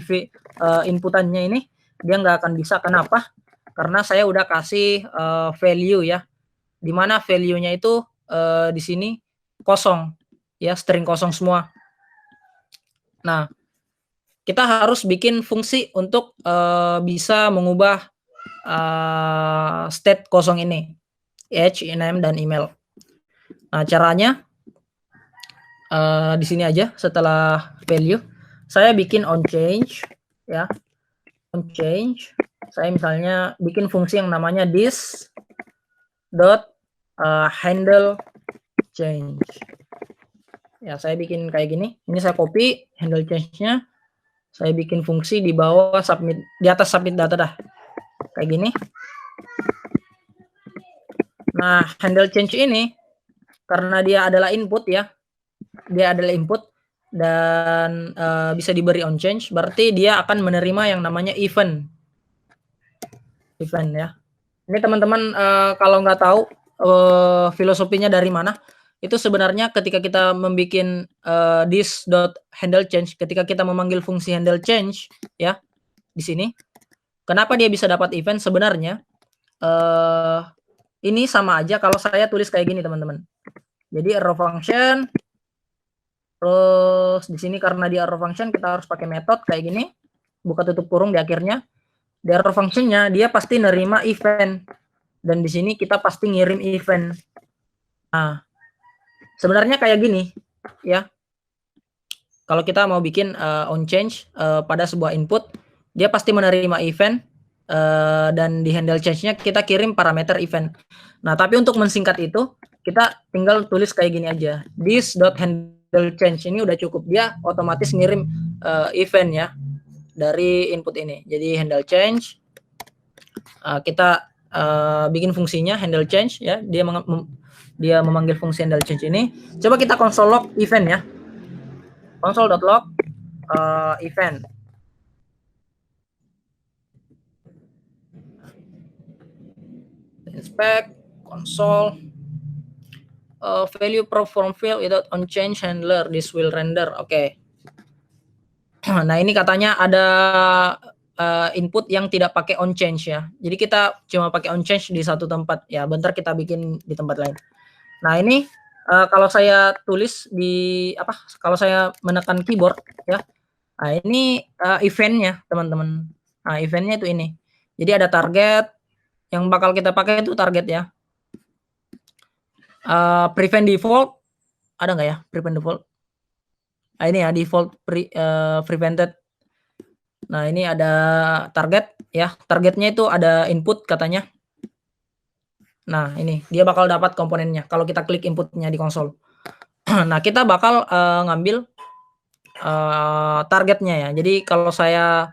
inputannya ini, dia nggak akan bisa. Kenapa? Karena saya udah kasih value ya, dimana value-nya itu di sini kosong ya, string kosong semua. Nah, kita harus bikin fungsi untuk bisa mengubah state kosong ini, age, name, dan email. Nah, caranya di sini aja. Setelah value, saya bikin on change, ya. On change, saya misalnya bikin fungsi yang namanya this dot handle change. Ya, saya bikin kayak gini. Ini saya copy handle change-nya. Saya bikin fungsi di bawah submit, di atas submit data dah. Kayak gini. Nah, handle change ini karena dia adalah input ya. Dia adalah input dan bisa diberi on change, berarti dia akan menerima yang namanya event. Event ya. Ini teman-teman kalau nggak tahu filosofinya dari mana, itu sebenarnya ketika kita membuat this dot handle change, ketika kita memanggil fungsi handle change ya di sini, kenapa dia bisa dapat event sebenarnya? Ini sama aja kalau saya tulis kayak gini teman-teman. Jadi arrow function, terus di sini karena dia arrow function kita harus pakai metode kayak gini, buka tutup kurung di akhirnya. Di arrow functionnya dia pasti nerima event, dan di sini kita pasti ngirim event. Nah, sebenarnya kayak gini ya. Kalau kita mau bikin on change pada sebuah input, dia pasti menerima event dan di handle change-nya kita kirim parameter event. Nah, tapi untuk mensingkat itu kita tinggal tulis kayak gini aja. This dot handle change ini udah cukup, dia otomatis ngirim event ya dari input ini. Jadi handle change kita bikin fungsinya handle change ya, dia memanggil fungsi handle change ini. Coba kita console log event ya, console.log event. Inspect console value from field without on change handler, this will render. Oke. Nah, ini katanya ada input yang tidak pakai on change ya. Jadi kita cuma pakai on change di satu tempat ya. Bentar kita bikin di tempat lain. Nah, ini kalau saya tulis di apa? Kalau saya menekan keyboard ya. Nah, ini eventnya teman-teman. Nah, eventnya itu ini. Jadi ada target yang bakal kita pakai itu target ya. Prevent default ada nggak ya? Prevent default. Nah, ini ya default prevented. Nah, ini ada target ya. Targetnya itu ada input katanya. Nah, ini dia bakal dapat komponennya kalau kita klik inputnya di konsol. Nah, kita bakal ngambil targetnya ya. Jadi kalau saya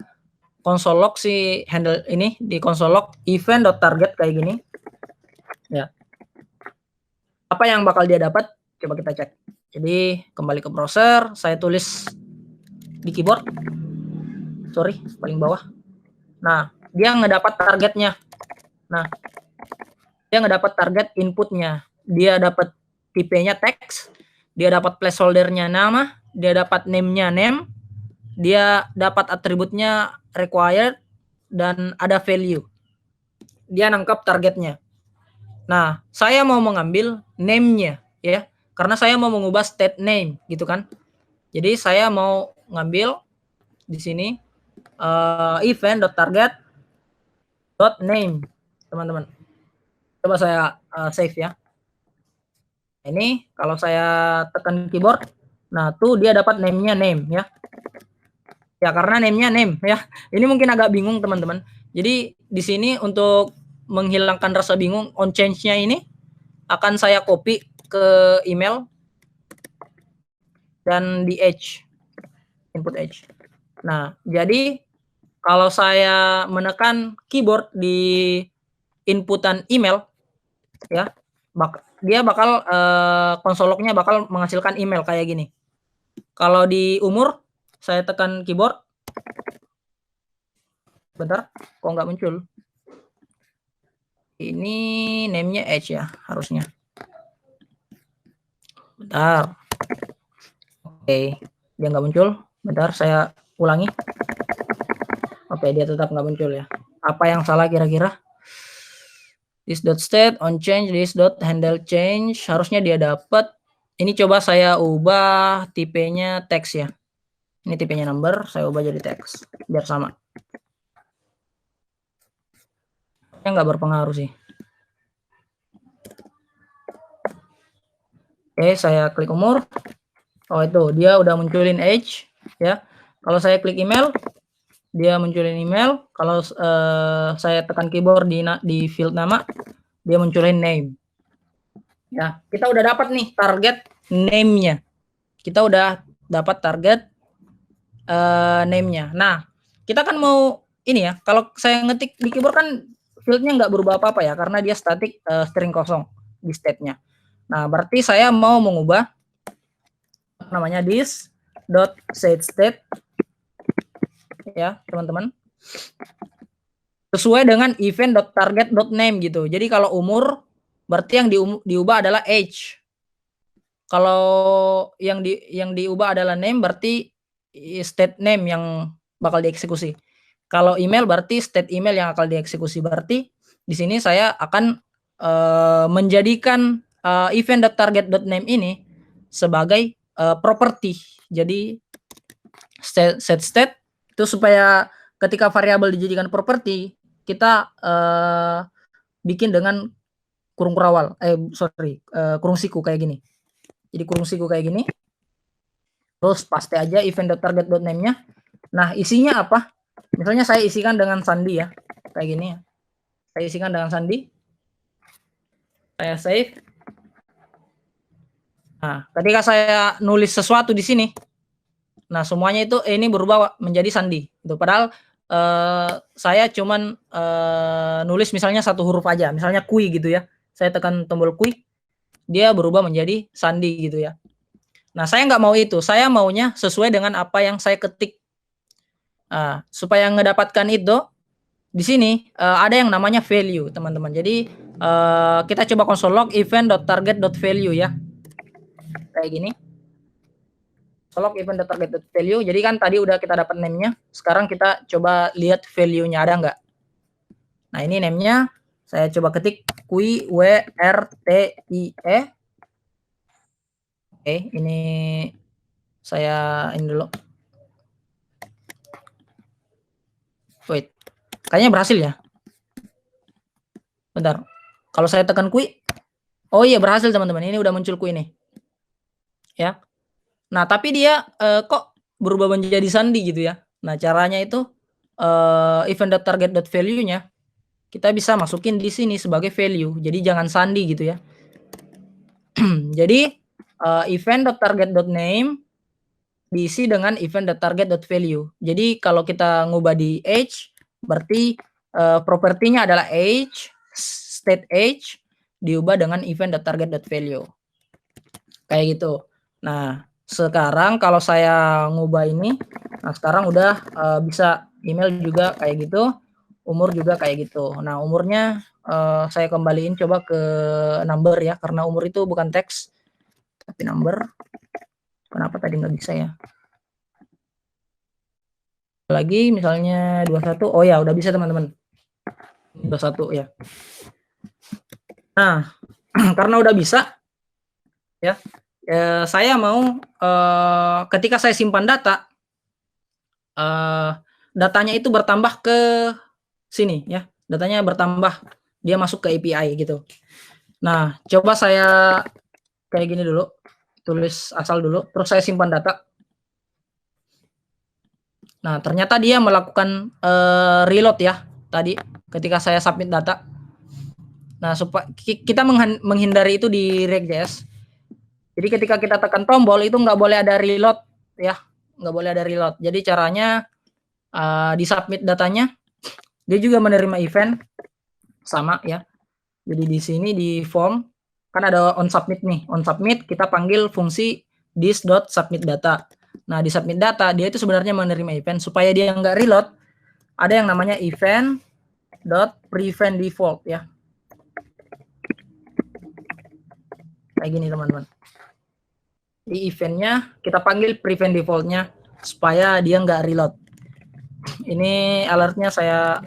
console log si handle ini di console log event.target kayak gini. Ya. Apa yang bakal dia dapat? Coba kita cek. Jadi kembali ke browser, saya tulis di keyboard. Sorry, paling bawah. Nah, dia ngedapat targetnya. Nah, dia ngedapat target inputnya. Dia dapat tipenya teks, dia dapat placeholder-nya nama, dia dapat name-nya name, dia dapat atributnya required, dan ada value. Dia nangkap targetnya. Nah, saya mau mengambil name-nya ya, karena saya mau mengubah state name gitu kan. Jadi saya mau ngambil di sini event.target.name teman-teman. Coba saya save ya. Ini kalau saya tekan keyboard, nah tuh dia dapat name-nya name ya. Ya karena name-nya name ya. Ini mungkin agak bingung teman-teman. Jadi di sini untuk menghilangkan rasa bingung, on change-nya ini akan saya copy ke email dan di edge, input edge. Nah, jadi kalau saya menekan keyboard di inputan email ya, dia bakal console log-nya bakal menghasilkan email kayak gini. Kalau di umur saya tekan keyboard, bentar, kok nggak muncul? Ini name-nya Edge ya harusnya. Bentar. Oke, dia nggak muncul. Bentar, saya ulangi. Oke, dia tetap nggak muncul ya. Apa yang salah kira-kira? This.state on change, this.handle change. Harusnya dia dapat. Ini coba saya ubah tipenya teks ya. Ini tipenya number, saya ubah jadi teks biar sama. Nggak berpengaruh sih. Oke, saya klik umur. Oh, itu dia udah munculin age ya. Kalau saya klik email, dia munculin email. Kalau saya tekan keyboard di field nama, dia munculin name. Ya, kita udah dapat nih target name-nya. Kita udah dapat target name-nya. Nah, kita kan mau ini ya. Kalau saya ngetik di keyboard kan fieldnya nggak berubah apa-apa ya, karena dia static string kosong di state-nya. Nah, berarti saya mau mengubah namanya this dot set state ya teman-teman, sesuai dengan event dot target dot name gitu. Jadi kalau umur berarti yang diubah adalah age. Kalau yang diubah adalah name berarti state name yang bakal dieksekusi. Kalau email berarti state email yang akan dieksekusi. Berarti di sini saya akan menjadikan event dot target dot name ini sebagai property. Jadi set state itu supaya ketika variabel dijadikan property, kita bikin dengan kurung kurawal, kurung siku kayak gini. Jadi kurung siku kayak gini. Terus paste aja event.target.name-nya. Nah, isinya apa? Misalnya saya isikan dengan sandi ya. Kayak gini ya. Saya isikan dengan sandi. Saya save. Nah, ketika saya nulis sesuatu di sini, nah semuanya itu ini berubah menjadi sandi. Itu padahal saya cuman nulis misalnya satu huruf aja, misalnya kui gitu ya. Saya tekan tombol kui, dia berubah menjadi sandi gitu ya. Nah, saya nggak mau itu. Saya maunya sesuai dengan apa yang saya ketik. Nah, supaya ngedapatkan itu, di sini ada yang namanya value, teman-teman. Jadi kita coba console log event.target.value ya. Kayak gini. Log event.target.value. Jadi kan tadi udah kita dapat name-nya. Sekarang kita coba lihat value-nya ada nggak. Nah, ini name-nya. Saya coba ketik QUI WRTIE. Oke, ini saya ini dulu. Wait. Kayaknya berhasil ya. Bentar. Kalau saya tekan QUI. Oh iya, berhasil teman-teman. Ini udah muncul QUI nih. Ya. Nah, tapi dia kok berubah menjadi sandi gitu ya. Nah, caranya itu event.target.value-nya kita bisa masukin di sini sebagai value. Jadi jangan sandi gitu ya. Jadi event.target.name diisi dengan event.target.value. Jadi kalau kita ngubah di age, berarti propertinya adalah age, state age, diubah dengan event.target.value. Kayak gitu. Nah, sekarang kalau saya ngubah ini, nah sekarang udah bisa email juga kayak gitu, umur juga kayak gitu. Nah, umurnya saya kembaliin coba ke number ya, karena umur itu bukan teks, tapi number. Kenapa tadi nggak bisa ya? Lagi misalnya 21, oh ya udah bisa teman-teman. 21 ya. Nah, karena udah bisa, ya. Saya mau ketika saya simpan data, datanya itu bertambah ke sini ya, datanya bertambah, dia masuk ke API gitu. Nah, coba saya kayak gini dulu, tulis asal dulu, terus saya simpan data. Nah, ternyata dia melakukan reload ya tadi ketika saya submit data. Nah, supaya kita menghindari itu di React.js. Jadi ketika kita tekan tombol itu nggak boleh ada reload ya, nggak boleh ada reload. Jadi caranya di submit datanya, dia juga menerima event sama ya. Jadi di sini di form kan ada on submit nih, on submit kita panggil fungsi this.submitData. Nah di submit data dia itu sebenarnya menerima event, supaya dia nggak reload. Ada yang namanya event.prevent default ya. Kayak gini teman-teman. Di eventnya kita panggil prevent defaultnya supaya dia nggak reload. Ini alertnya saya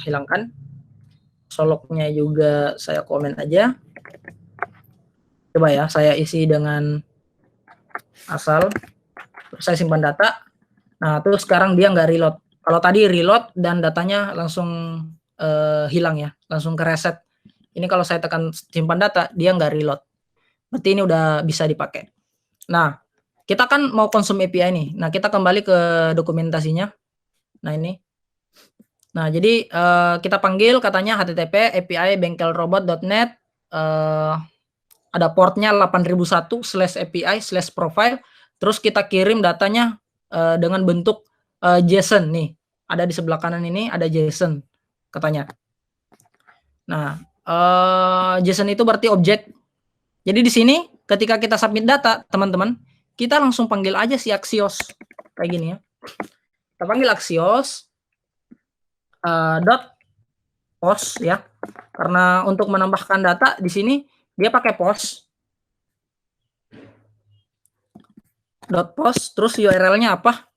hilangkan, soloknya juga saya komen aja. Coba ya saya isi dengan asal Terus saya simpan data. Nah, terus sekarang dia nggak reload. Kalau tadi reload dan datanya langsung hilang ya, langsung ke reset. Ini kalau saya tekan simpan data, dia nggak reload. Berarti ini udah bisa dipakai. Nah, kita kan mau konsum API nih. Nah, kita kembali ke dokumentasinya. Nah, ini. Nah, jadi kita panggil katanya http API bengkelrobot.net, ada portnya 8001/API/profile, terus kita kirim datanya dengan bentuk JSON nih. Ada di sebelah kanan ini ada JSON katanya. Nah, JSON itu berarti objek. Jadi di sini ketika kita submit data, teman-teman, kita langsung panggil aja si Axios kayak gini ya. Kita panggil Axios dot post ya. Karena untuk menambahkan data di sini dia pakai post. Dot post, terus URL-nya apa?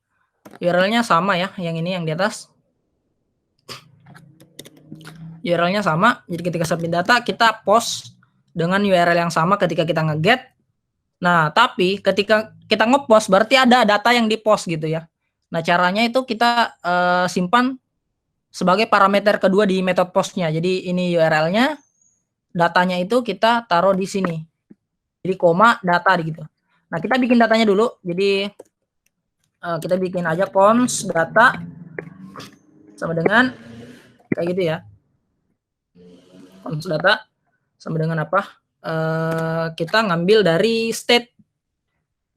URL-nya sama ya, yang ini yang di atas. URL-nya sama, jadi ketika submit data kita post dengan URL yang sama ketika kita nge-get. Nah, tapi ketika kita nge-post berarti ada data yang di-post gitu ya. Nah, caranya itu kita simpan sebagai parameter kedua di method post-nya. Jadi ini URL-nya, datanya itu kita taruh di sini. Jadi koma data gitu. Nah, kita bikin datanya dulu. Jadi kita bikin aja cons data sama dengan kayak gitu ya. Cons data sama dengan apa? Kita ngambil dari state.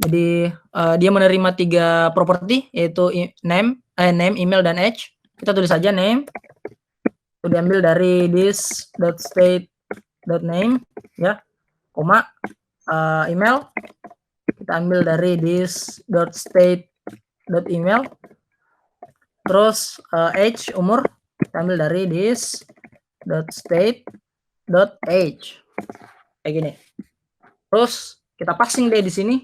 Jadi dia menerima 3 properti yaitu name, email dan age. Kita tulis saja name. Itu diambil dari this.state.name ya, koma email. Kita ambil dari this.state.email. Terus age, umur, kita ambil dari this.state.age. Kayak gini. Terus kita passing deh di sini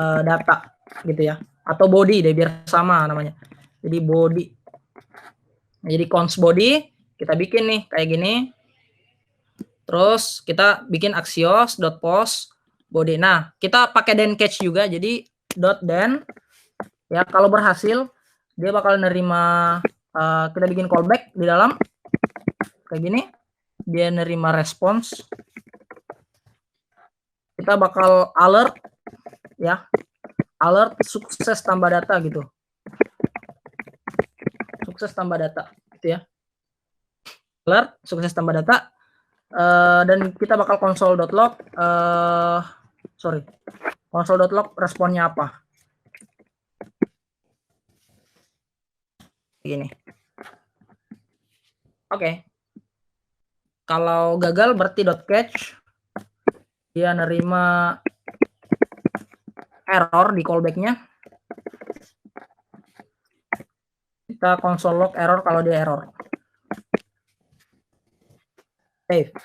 data gitu ya, atau body deh biar sama namanya. Jadi body. Jadi cons body kita bikin nih kayak gini. Terus kita bikin axios.post body. Nah, kita pakai then catch juga. Jadi .then ya, kalau berhasil dia bakal nerima, kita bikin callback di dalam kayak gini. Dia nerima response. Kita bakal alert ya. Alert sukses tambah data gitu. Sukses tambah data gitu ya. Alert sukses tambah data. Dan kita bakal console.log console.log responnya apa. Gini. Oke. Kalau gagal berarti .catch. Dia nerima error di callback-nya. Kita console log error kalau dia error. Save.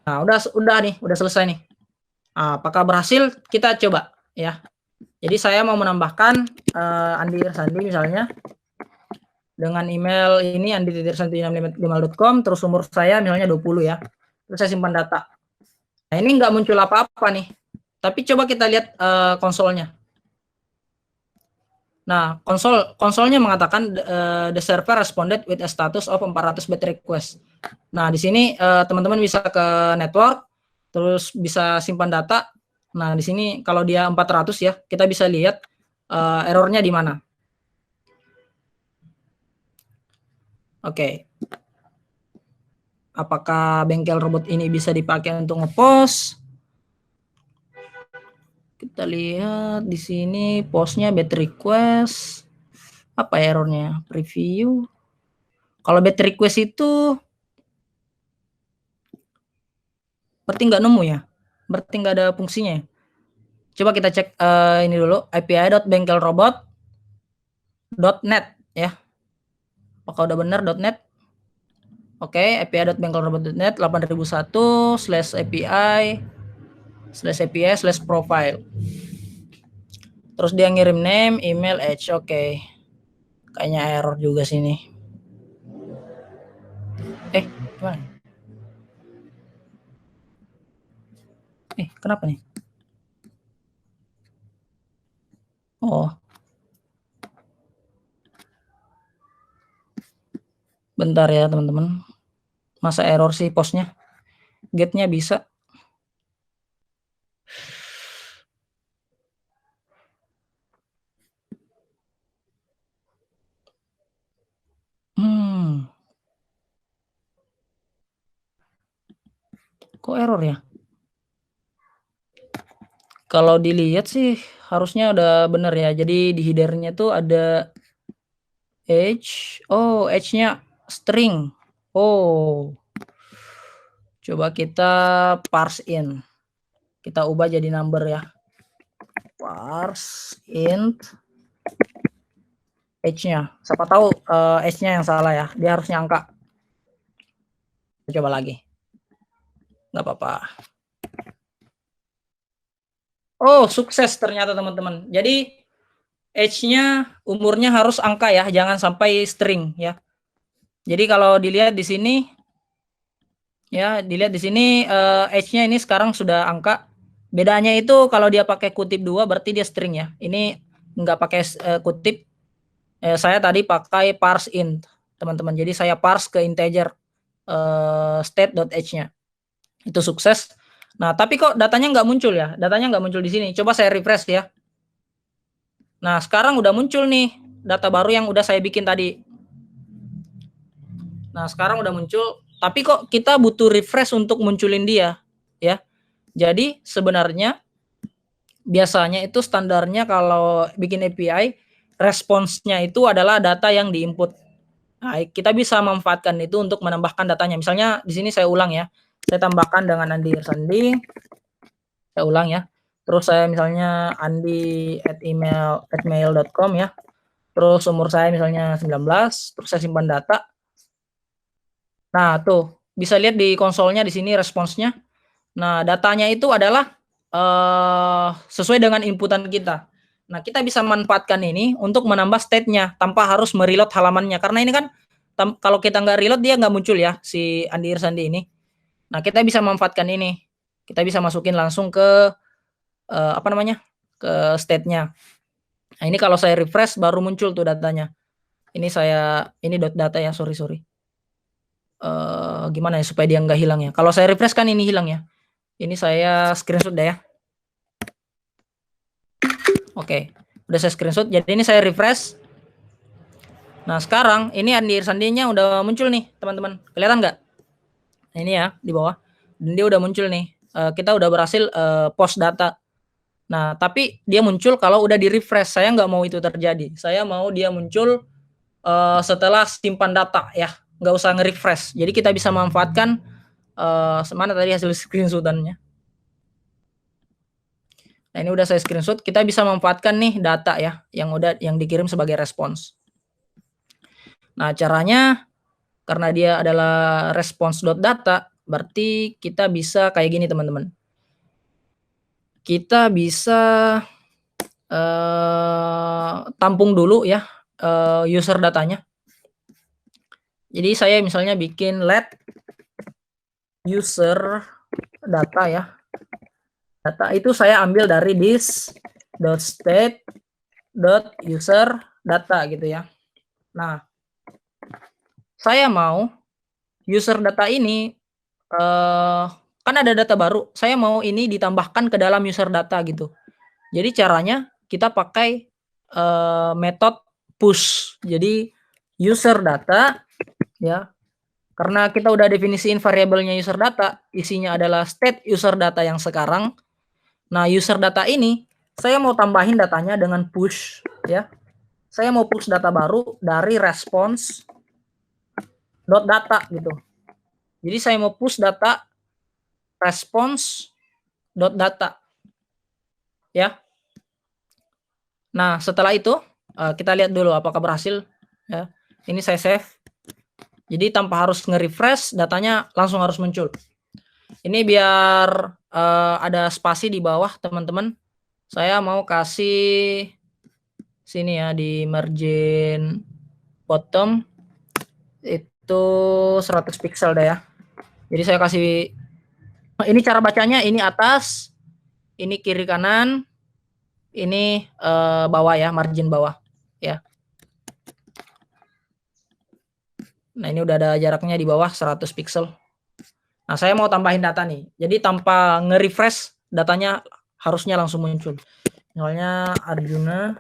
Nah, udah nih, udah selesai nih. Nah, apakah berhasil? Kita coba ya. Jadi saya mau menambahkan Andi Irsandi misalnya dengan email ini andi.irsandi@gmail.com, terus umur saya misalnya 20 ya. Terus saya simpan data. Nah, ini nggak muncul apa-apa nih. Tapi coba kita lihat konsolnya. Nah, konsolnya mengatakan the server responded with a status of 400 byte request. Nah, di sini teman-teman bisa ke network, terus bisa simpan data. Nah, di sini kalau dia 400 ya, kita bisa lihat errornya di mana. Oke. Apakah bengkel robot ini bisa dipakai untuk ngepost? Kita lihat di sini postnya bad request. Apa errornya? Preview. Kalau bad request itu berarti nggak nemu ya? Berarti nggak ada fungsinya ya? Coba kita cek ini dulu, api.bengkelrobot.net ya. Apakah udah benar .net? Oke, api.bengkelrobot.net 8001/API/profile. Terus dia ngirim name, email, age. Oke. Kayaknya error juga sini. Gimana? Kenapa nih? Oh. Bentar ya, teman-teman. Masa error sih postnya? Get-nya bisa. Kok error ya? Kalau dilihat sih harusnya udah bener ya. Jadi di header-nya tuh ada H. Oh, H-nya string. Oh. Coba kita parse in. Kita ubah jadi number ya. Parse int H-nya. Siapa tahu H-nya yang salah ya. Dia harusnya angka. Coba lagi. Nggak apa-apa. Oh, sukses ternyata teman-teman. Jadi H-nya umurnya harus angka ya, jangan sampai string ya. Jadi kalau dilihat di sini ya, dilihat di sini H-nya ini sekarang sudah angka. Bedanya itu kalau dia pakai kutip 2 berarti dia string ya. Ini nggak pakai kutip. Saya tadi pakai parse int, teman-teman. Jadi saya parse ke integer state.h-nya. Itu sukses. Nah, tapi kok datanya nggak muncul ya? Datanya nggak muncul di sini. Coba saya refresh ya. Nah, sekarang udah muncul nih data baru yang udah saya bikin tadi. Nah, sekarang udah muncul, tapi kok kita butuh refresh untuk munculin dia, ya. Jadi, sebenarnya biasanya itu standarnya kalau bikin API, responsnya itu adalah data yang diinput. Nah, kita bisa memanfaatkan itu untuk menambahkan datanya. Misalnya di sini saya ulang ya. Saya tambahkan dengan Andi Irsandi. Saya ulang ya. Terus saya misalnya andi@mail.com ya. Terus umur saya misalnya 19, terus saya simpan data. Nah, tuh bisa lihat di konsolnya di sini responsnya. Nah, datanya itu adalah sesuai dengan inputan kita. Nah, kita bisa manfaatkan ini untuk menambah state-nya tanpa harus mereload halamannya. Karena ini kan kalau kita nggak reload dia nggak muncul ya si Andi Irsandi ini. Nah, kita bisa manfaatkan ini. Kita bisa masukin langsung ke apa namanya? Ke state-nya. Nah, ini kalau saya refresh baru muncul tuh datanya. Ini data ya, sorry. Gimana ya supaya dia nggak hilang ya. Kalau saya refresh kan ini hilang ya. Ini saya screenshot deh ya. Oke, udah saya screenshot. Jadi ini saya refresh. Nah, sekarang ini Andi Irsandinya udah muncul nih, teman-teman. Kelihatan nggak? Nah, ini ya di bawah. Dan dia udah muncul nih. Kita udah berhasil post data. Nah, tapi dia muncul kalau udah di refresh. Saya nggak mau itu terjadi. Saya mau dia muncul setelah simpan data ya. Nggak usah nge-refresh. Jadi kita bisa memanfaatkan mana tadi hasil screenshotannya. Nah, ini udah saya screenshot. Kita bisa memanfaatkan nih data ya yang dikirim sebagai respons. Nah, caranya karena dia adalah response.data, berarti kita bisa kayak gini, teman-teman. Kita bisa tampung dulu ya user datanya. Jadi saya misalnya bikin let user data ya. Data itu saya ambil dari this.state.user data gitu ya. Nah, saya mau user data ini kan ada data baru. Saya mau ini ditambahkan ke dalam user data gitu. Jadi caranya kita pakai metode push. Jadi user data ya. Karena kita udah definisiin variabelnya user data, isinya adalah state user data yang sekarang. Nah, user data ini saya mau tambahin datanya dengan push ya. Saya mau push data baru dari response.data gitu. Jadi saya mau push data response.data ya. Nah, setelah itu kita lihat dulu apakah berhasil ya. Ini saya save. Jadi tanpa harus nge-refresh, datanya langsung harus muncul. Ini biar ada spasi di bawah, teman-teman. Saya mau kasih sini ya di margin bottom itu 100 pixel deh ya. Jadi saya kasih ini cara bacanya, ini atas, ini kiri kanan, ini bawah ya, margin bawah ya. Nah, ini udah ada jaraknya di bawah 100 pixel. Nah, saya mau tambahin data nih. Jadi tanpa nge-refresh datanya harusnya langsung muncul. Misalnya Arjuna,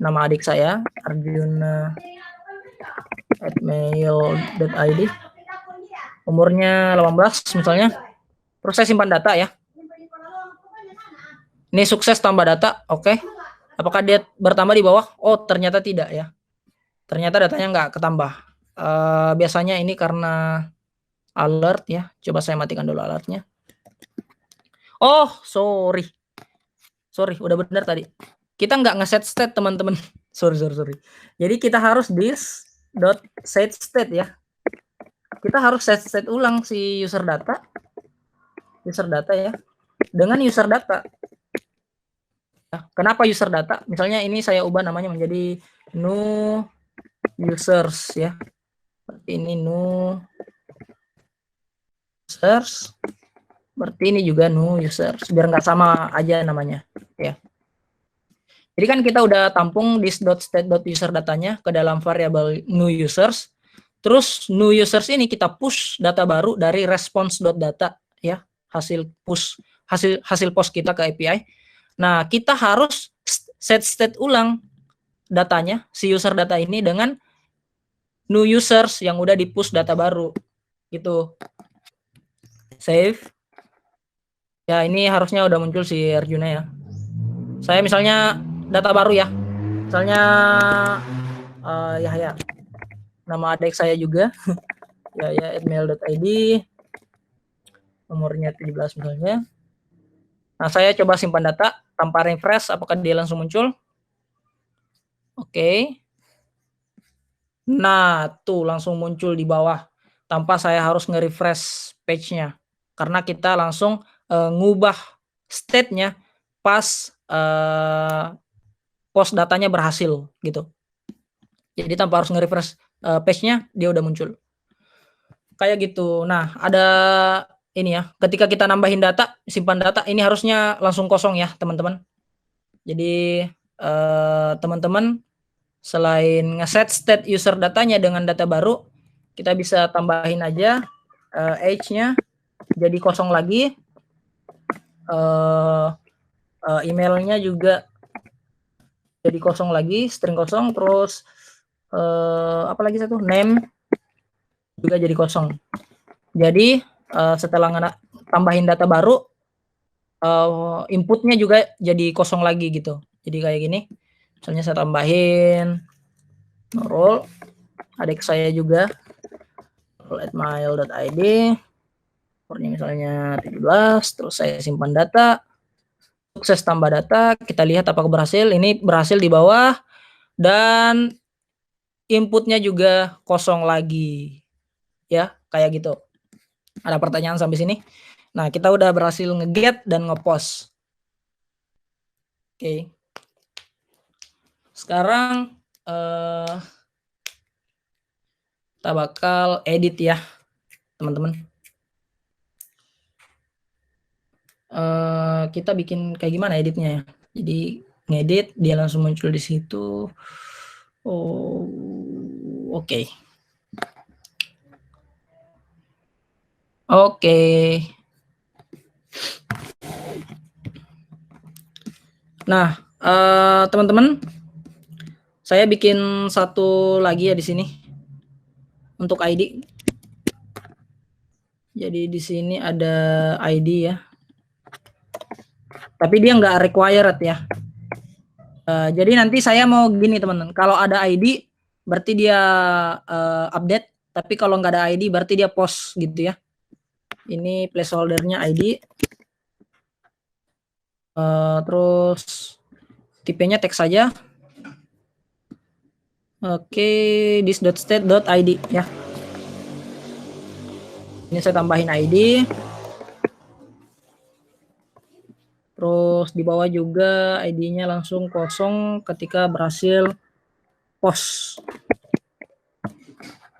nama adik saya arjuna@mail.id, umurnya 18 misalnya. Terus saya simpan data ya. Ini sukses tambah data, oke. Apakah dia bertambah di bawah? Oh, ternyata tidak ya. Ternyata datanya nggak ketambah. Biasanya ini karena alert ya. Coba saya matikan dulu alertnya. Oh, sorry, udah benar tadi. Kita nggak nge-set state teman-teman. sorry. Jadi kita harus this.set state ya. Kita harus set state ulang si user data ya, dengan user data. Kenapa user data? Misalnya ini saya ubah namanya menjadi new users ya. Ini new users. Berarti ini juga new users. Biar nggak sama aja namanya ya. Jadi kan kita udah tampung this.state.user datanya ke dalam variabel new users. Terus new users ini kita push data baru dari response.data ya, hasil post kita ke API. Nah, kita harus set state ulang datanya, si user data ini dengan new users yang udah di push data baru gitu. Save. Ya, ini harusnya udah muncul si Arjuna ya. Saya misalnya data baru ya. Misalnya Yahya. Nama adik saya juga. Yahya@mail.id. Umurnya 17 misalnya. Nah, saya coba simpan data tanpa refresh, apakah dia langsung muncul? Oke. Nah, tuh langsung muncul di bawah tanpa saya harus nge-refresh page-nya. Karena kita langsung ngubah state-nya pas post datanya berhasil gitu. Jadi tanpa harus nge-refresh page-nya, dia udah muncul. Kayak gitu. Nah, ada ini ya, ketika kita nambahin data, simpan data, ini harusnya langsung kosong ya, teman-teman. Jadi, teman-teman selain ngeset state user datanya dengan data baru, kita bisa tambahin aja age-nya jadi kosong lagi. Emailnya juga jadi kosong lagi, string kosong, terus apa lagi satu, name juga jadi kosong. Jadi setelah tambahin data baru, inputnya juga jadi kosong lagi gitu. Jadi kayak gini, misalnya saya tambahin Nurul, adik saya juga, nurul@mail.id, umurnya misalnya 17, terus saya simpan data, sukses tambah data, kita lihat apakah berhasil. Ini berhasil di bawah, dan inputnya juga kosong lagi ya, kayak gitu. Ada pertanyaan sampai sini? Nah, kita udah berhasil nge-get dan nge-post. Oke. Sekarang kita bakal edit ya, teman-teman. Kita bikin kayak gimana editnya ya? Jadi ngedit, dia langsung muncul di situ. Oh, oke. Oke. Nah, teman-teman, saya bikin satu lagi ya di sini untuk ID. Jadi di sini ada ID ya. Tapi dia nggak required ya. Jadi nanti saya mau gini teman-teman. Kalau ada ID berarti dia update. Tapi kalau nggak ada ID berarti dia post gitu ya. Ini placeholdernya ID. Terus tipenya teks saja. Oke, this.state.id ya. Ini saya tambahin ID. Terus di bawah juga ID-nya langsung kosong ketika berhasil post.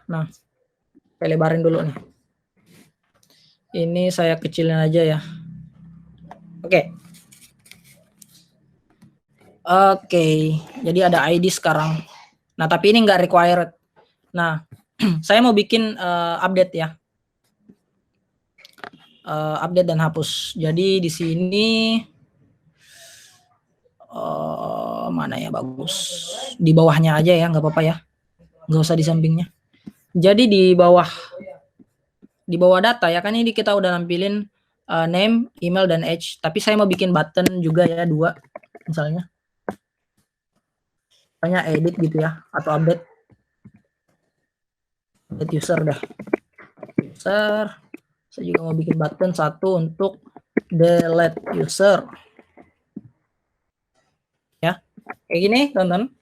Nah, saya lebarin dulu nih. Ini saya kecilin aja ya. Oke. Oke, jadi ada ID sekarang. Nah, tapi ini nggak required. Nah, saya mau bikin update ya. Update dan hapus. Jadi di sini mana ya bagus. Di bawahnya aja ya, nggak apa-apa ya. Nggak usah di sampingnya. Jadi di bawah data ya kan ini kita udah nampilin name, email, dan age. Tapi saya mau bikin button juga ya 2 misalnya. Misalnya edit gitu ya atau update. Update user dah. User. Saya juga mau bikin button 1 untuk delete user. Ya. Kayak gini, teman-teman.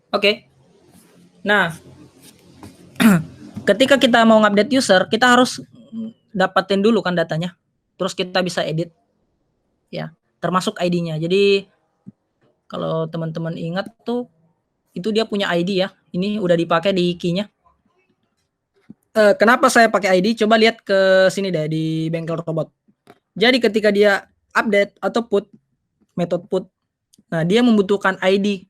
Oke. Nah, ketika kita mau ngupdate user, kita harus dapatin dulu kan datanya. Terus kita bisa edit. Ya, termasuk ID-nya. Jadi kalau teman-teman ingat tuh itu dia punya ID ya. Ini udah dipakai di key-nya. Kenapa saya pakai ID? Coba lihat ke sini deh di bengkel robot. Jadi ketika dia update atau put metode put, nah dia membutuhkan ID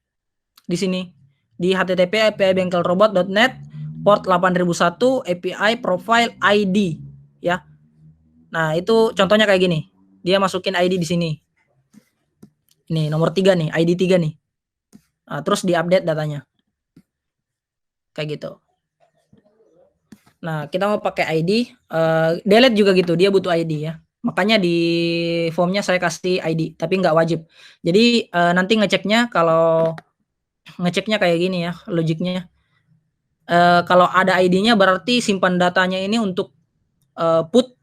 di sini di http API bengkelrobot.net port 8001 API profile ID ya. Nah, itu contohnya kayak gini. Dia masukin ID di sini. Ini nomor 3 nih, ID 3 nih. Nah, terus diupdate datanya. Kayak gitu. Nah, kita mau pakai ID, delete juga gitu, dia butuh ID ya. Makanya di formnya saya kasih ID, tapi nggak wajib. Jadi nanti ngeceknya kalau ngeceknya kayak gini ya, logiknya. Kalau ada ID-nya berarti simpan datanya ini untuk put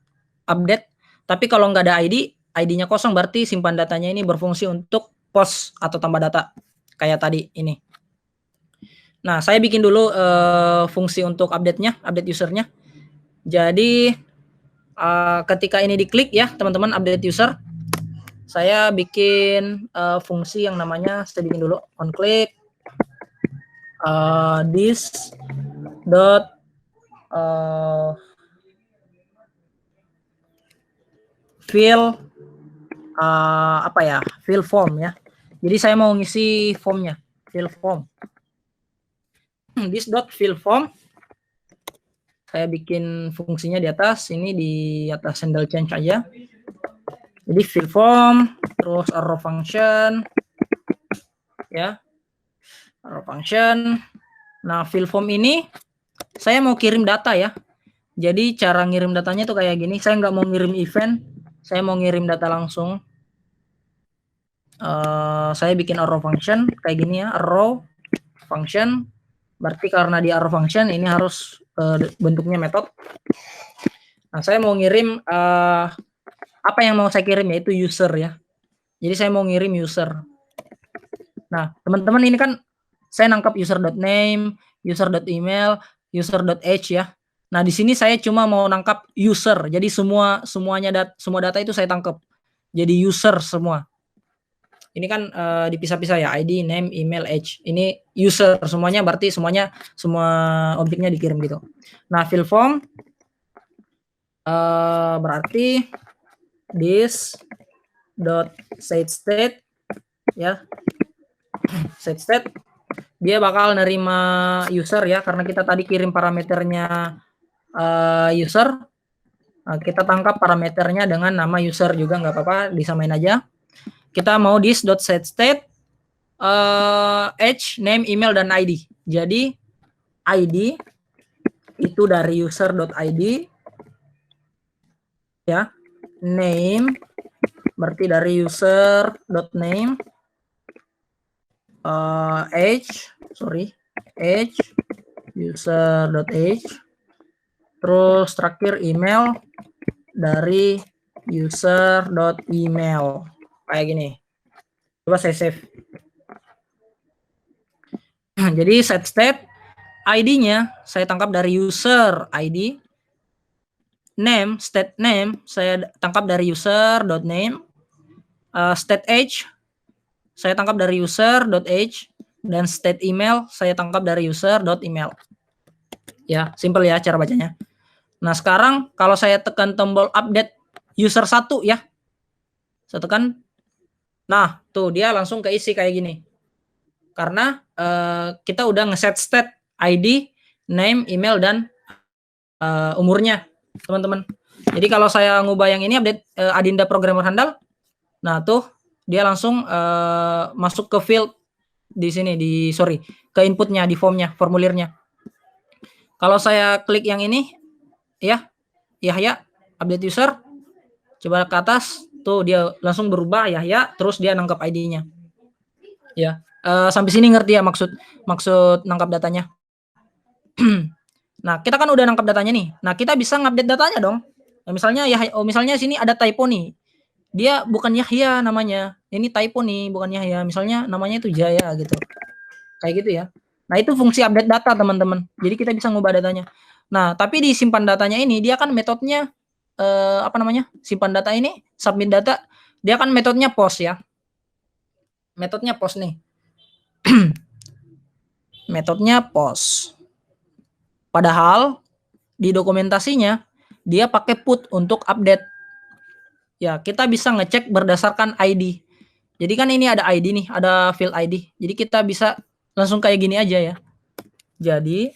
update. Tapi kalau nggak ada ID-nya kosong berarti simpan datanya ini berfungsi untuk post atau tambah data kayak tadi ini. Nah, saya bikin dulu fungsi untuk update-nya, update usernya. Jadi ketika ini diklik ya teman-teman update user, saya bikin fungsi yang namanya, saya bikin dulu on click this dot fill apa ya, fill form ya. Jadi saya mau ngisi formnya, fill form. This dot fill form, saya bikin fungsinya di atas, ini di atas handle change aja. Jadi fill form, terus arrow function, ya, arrow function. Nah, fill form ini saya mau kirim data ya. Jadi cara ngirim datanya tuh kayak gini. Saya nggak mau ngirim event, saya mau ngirim data langsung. Saya bikin arrow function kayak gini ya, arrow function. Berarti karena di arrow function ini harus bentuknya metode. Nah, saya mau ngirim apa yang mau saya kirim yaitu user ya. Jadi saya mau ngirim user. Nah, teman-teman ini kan saya nangkap user.name, user.email, user.age ya. Nah, di sini saya cuma mau nangkap user. Jadi semua data itu saya tangkap. Jadi user semua. Ini kan dipisah-pisah ya, ID, name, email, age. Ini user semuanya, berarti semua objeknya dikirim gitu. Nah, fill form berarti this dot set state ya. Set state dia bakal nerima user ya, karena kita tadi kirim parameternya user. Nah, kita tangkap parameternya dengan nama user juga nggak apa-apa, disamain aja. Kita mau this.setState age, name, email, dan ID. Jadi ID itu dari user.id ya. Name berarti dari user.name. Age user.age. Terus terakhir email dari user.email. Kayak gini. Coba saya save. Jadi set state ID-nya saya tangkap dari user ID. Name, state name saya tangkap dari user.name. State age saya tangkap dari user.age, dan state email saya tangkap dari user.email. Ya, simple ya cara bacanya. Nah, sekarang kalau saya tekan tombol update user 1 ya. Saya tekan Nah, tuh dia langsung keisi kayak gini. Karena kita udah ngeset state ID, name, email, dan umurnya, teman-teman. Jadi kalau saya ngubah yang ini update Adinda programmer handal, nah tuh dia langsung masuk ke field di sini ke inputnya di formulirnya. Kalau saya klik yang ini, ya update user, coba ke atas, tuh dia langsung berubah terus dia nangkap ID-nya. Ya, sampai sini ngerti ya maksud nangkap datanya. Nah, kita kan udah nangkap datanya nih. Nah, kita bisa ngupdate datanya dong. Nah, misalnya sini ada typo nih. Dia bukan Yahya namanya. Ini typo nih, bukan Yahya. Misalnya namanya itu Jaya gitu. Kayak gitu ya. Nah, itu fungsi update data, teman-teman. Jadi kita bisa ngubah datanya. Nah, tapi di simpan datanya ini dia kan metodenya simpan data ini, submit data, dia kan metodenya post ya. Metodenya post nih. Metodenya post. Padahal di dokumentasinya dia pakai put untuk update. Ya, kita bisa ngecek berdasarkan ID. Jadi kan ini ada ID nih, ada field ID. Jadi kita bisa langsung kayak gini aja ya. Jadi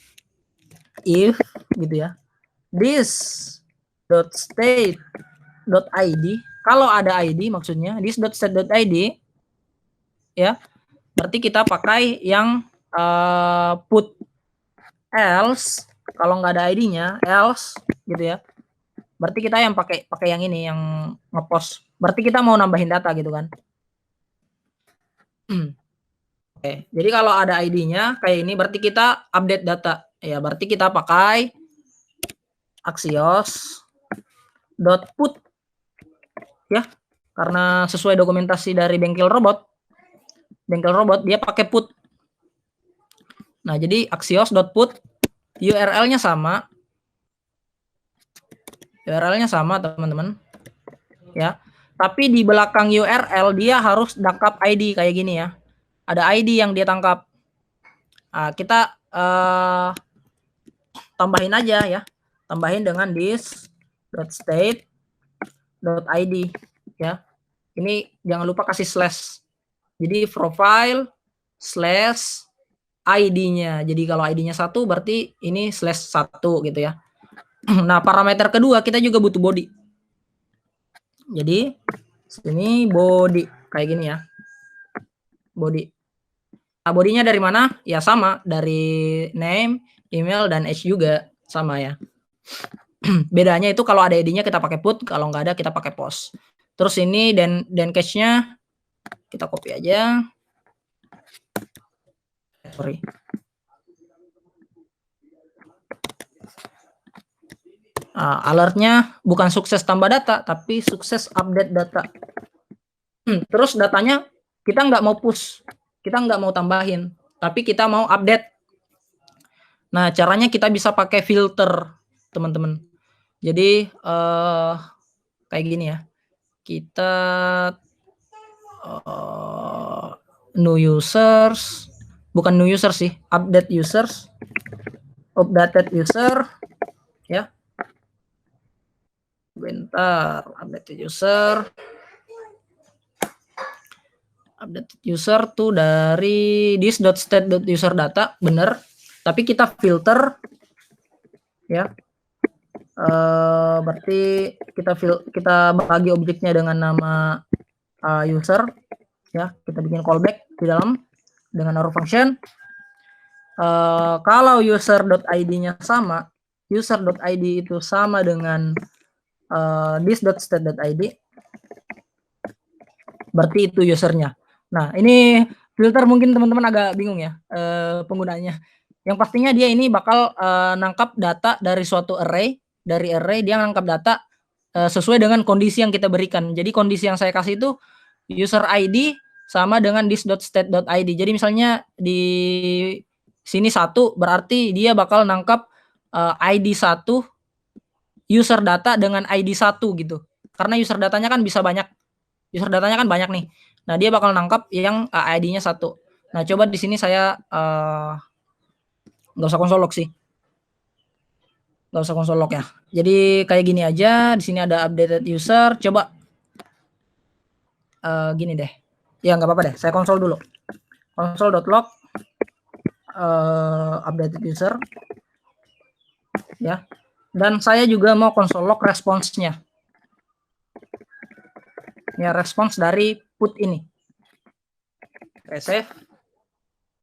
if gitu ya. This.state.id, kalau ada ID maksudnya this.state.id ya. Berarti kita pakai yang put. Else kalau nggak ada ID-nya, else gitu ya. Berarti kita yang pakai yang ini yang ngepost. Berarti kita mau nambahin data gitu kan. Oke, jadi kalau ada ID-nya kayak ini berarti kita update data. Ya, berarti kita pakai axios.put ya. Karena sesuai dokumentasi dari bengkel robot dia pakai put. Nah, jadi axios.put URL-nya sama. URL-nya sama, teman-teman. Ya. Tapi di belakang URL dia harus tangkap ID kayak gini ya. Ada ID yang dia tangkap. Nah, kita tambahin aja ya. Tambahin dengan this.state.id ya. Ini jangan lupa kasih slash. Jadi profile slash ID-nya. Jadi kalau ID-nya 1 berarti ini slash 1 gitu ya. Nah, parameter kedua kita juga butuh body. Jadi sini body kayak gini ya. Body. Nah, bodinya dari mana? Ya sama, dari name, email, dan age juga sama ya. Bedanya itu kalau ada ID-nya kita pakai put, kalau nggak ada kita pakai post. Terus ini dan cache-nya kita copy aja. Sorry. Alertnya bukan sukses tambah data, tapi sukses update data. Terus datanya kita nggak mau push, kita nggak mau tambahin, tapi kita mau update. Nah, caranya kita bisa pakai filter, teman-teman. Jadi kayak gini ya. Kita new users, bukan new user sih, update users, updated user, ya. Bentar, update user. Update user tuh dari this.state.userdata, bener. Tapi kita filter, ya. Berarti kita bagi objeknya dengan nama user, ya. Kita bikin callback di dalam dengan arrow function. Kalau user.id-nya sama, user.id itu sama dengan this.state.id, berarti itu usernya. Nah, ini filter mungkin teman-teman agak bingung ya penggunanya. Yang pastinya dia ini bakal nangkap data dari suatu array. Dari array dia nangkap data sesuai dengan kondisi yang kita berikan. Jadi kondisi yang saya kasih itu user ID sama dengan this.state.id. Jadi misalnya di sini 1 berarti dia bakal nangkap ID 1 user data dengan ID 1 gitu. Karena user datanya kan bisa banyak. User datanya kan banyak nih. Nah, dia bakal nangkap yang ID-nya 1. Nah, coba di sini saya nggak usah konsol log sih. Nggak usah konsol log ya. Jadi kayak gini aja. Di sini ada updated user. Coba gini deh. Ya nggak apa-apa deh, saya konsol dulu. Console.log updated user, ya. Dan saya juga mau console log response-nya. Ya, respons dari put ini. Oke, save.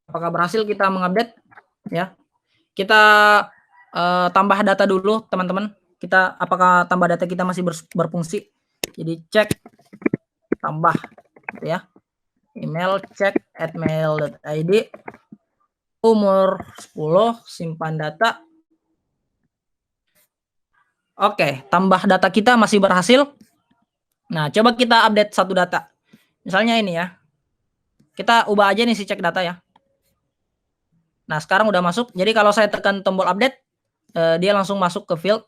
Apakah berhasil kita mengupdate? Ya. Kita tambah data dulu, teman-teman. Apakah tambah data kita masih berfungsi? Jadi cek tambah, gitu ya. Email cek @mail.id, umur 10, simpan data. Oke, tambah data kita masih berhasil. Nah, coba kita update satu data. Misalnya ini ya. Kita ubah aja nih si cek data ya. Nah, sekarang udah masuk. Jadi kalau saya tekan tombol update, dia langsung masuk ke field.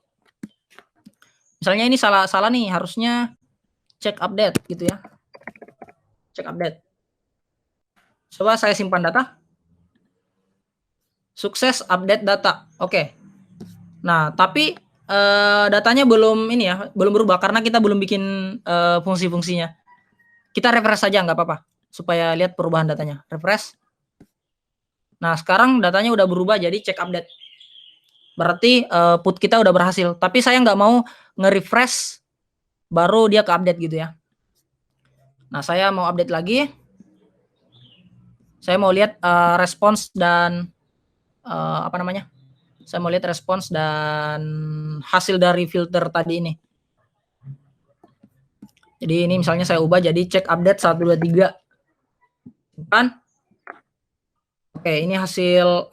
Misalnya ini salah nih, harusnya cek update gitu ya. Cek update. Coba saya simpan data. Sukses update data. Oke. Nah, tapi datanya belum ini ya, belum berubah karena kita belum bikin fungsi-fungsinya. Kita refresh saja nggak apa-apa supaya lihat perubahan datanya. Refresh. Nah, sekarang datanya udah berubah jadi cek update. Berarti put kita udah berhasil. Tapi saya nggak mau nge-refresh baru dia ke update gitu ya. Nah, saya mau update lagi. Saya mau lihat respons dan apa namanya? Saya mau lihat respons dan hasil dari filter tadi ini. Jadi ini misalnya saya ubah jadi cek update 123. Simpan. Oke, ini hasil,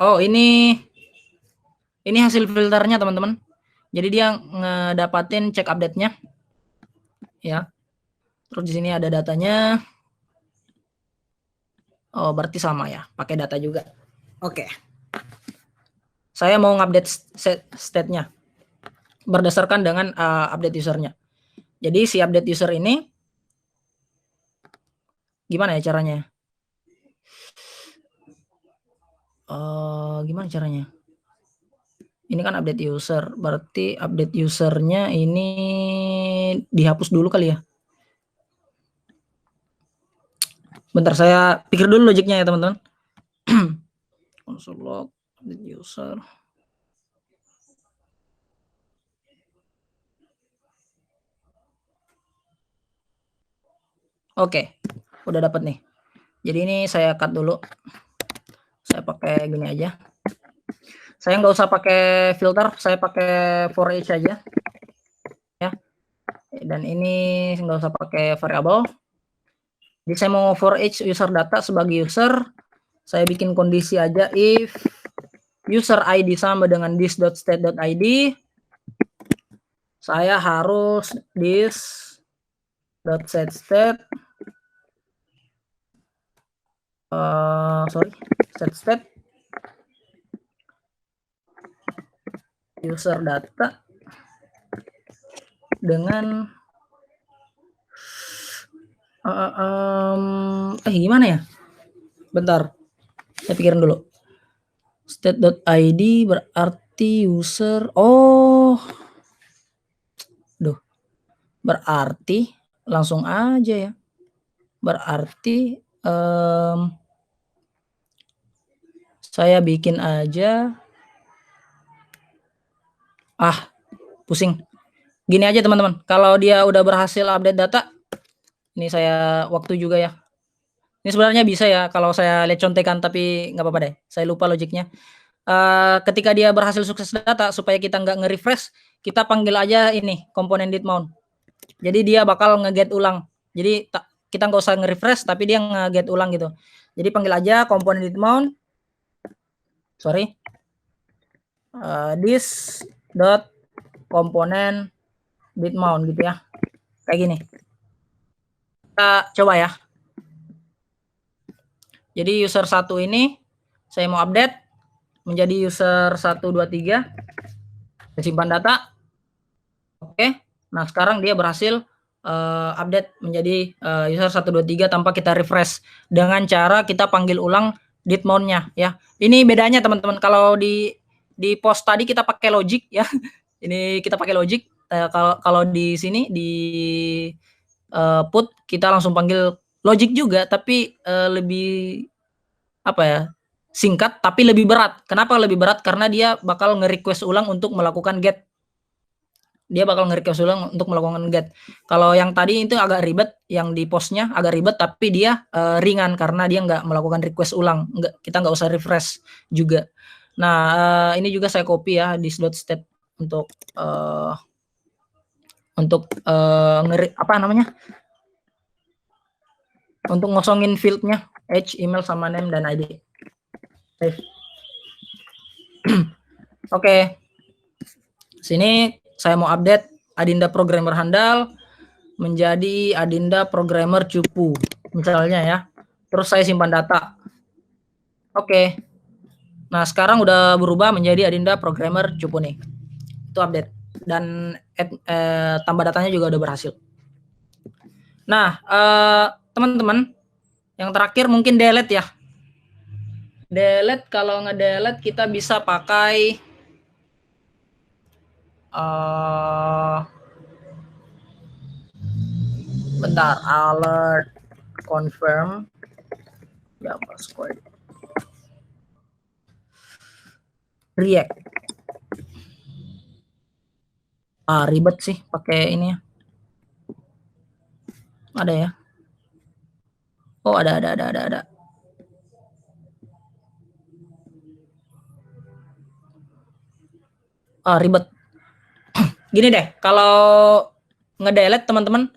ini hasil filternya teman-teman. Jadi dia ngedapatin cek update-nya. Ya. Terus di sini ada datanya. Oh, berarti sama ya, pakai data juga. Oke. Saya mau ngupdate state-nya berdasarkan dengan update usernya. Jadi si update user ini gimana ya caranya? Gimana caranya? Ini kan update user, berarti update usernya ini dihapus dulu kali ya. Bentar, saya pikir dulu logiknya ya teman-teman. Console log update user. Oke, udah dapat nih. Jadi ini saya cut dulu. Saya pakai gini aja. Saya nggak usah pakai filter, saya pakai for each aja. Ya. Dan ini nggak usah pakai variable. Jadi saya mau for each user data sebagai user, saya bikin kondisi aja if user ID sama dengan this.state.id, saya harus this.setState setState user data dengan gimana ya? Bentar, saya pikirin dulu. State.id berarti user. Berarti langsung aja ya. Berarti saya bikin aja. Pusing. Gini aja teman-teman. Kalau dia udah berhasil update data, ini saya waktu juga ya. Ini sebenarnya bisa ya kalau saya lihat contekan, tapi nggak apa-apa deh. Saya lupa logiknya. Ketika dia berhasil sukses data, supaya kita nggak nge-refresh, kita panggil aja ini komponen didmount. Jadi dia bakal nge-get ulang. Jadi kita nggak usah nge-refresh, tapi dia nge-get ulang gitu. Jadi panggil aja komponen didmount. This dot komponen didmount gitu ya. Kayak gini. Kita coba ya. Jadi user 1 ini saya mau update menjadi user 123. Simpan data. Oke. Nah, sekarang dia berhasil update menjadi user 123 tanpa kita refresh, dengan cara kita panggil ulang didmount-nya ya. Ini bedanya teman-teman, kalau di post tadi kita pakai logic ya. Ini kita pakai logic. Kalau di sini di put kita langsung panggil logic juga, tapi lebih apa ya, singkat tapi lebih berat. Kenapa lebih berat? Karena dia bakal nge-request ulang untuk melakukan get. Dia bakal nge-request ulang untuk melakukan get. Kalau yang tadi itu agak ribet, yang di postnya agak ribet, tapi dia ringan karena dia nggak melakukan request ulang. Kita nggak usah refresh juga. Nah, ini juga saya copy ya di .state untuk apa namanya? Untuk ngosongin fieldnya, age, email, sama name dan ID. Save. Oke. Sini saya mau update Adinda programmer handal menjadi Adinda programmer cupu, misalnya ya. Terus saya simpan data. Oke. Nah, sekarang udah berubah menjadi Adinda programmer cupu nih. Itu update. Dan tambah datanya juga udah berhasil. Nah, teman-teman, yang terakhir mungkin delete ya. Delete, kalau nge-delete kita bisa pakai bentar, alert confirm ya, password react. Ribet sih pakai ini ya. Ada ya? Oh, ada. Ribet. Gini deh, kalau nge-delete teman-teman,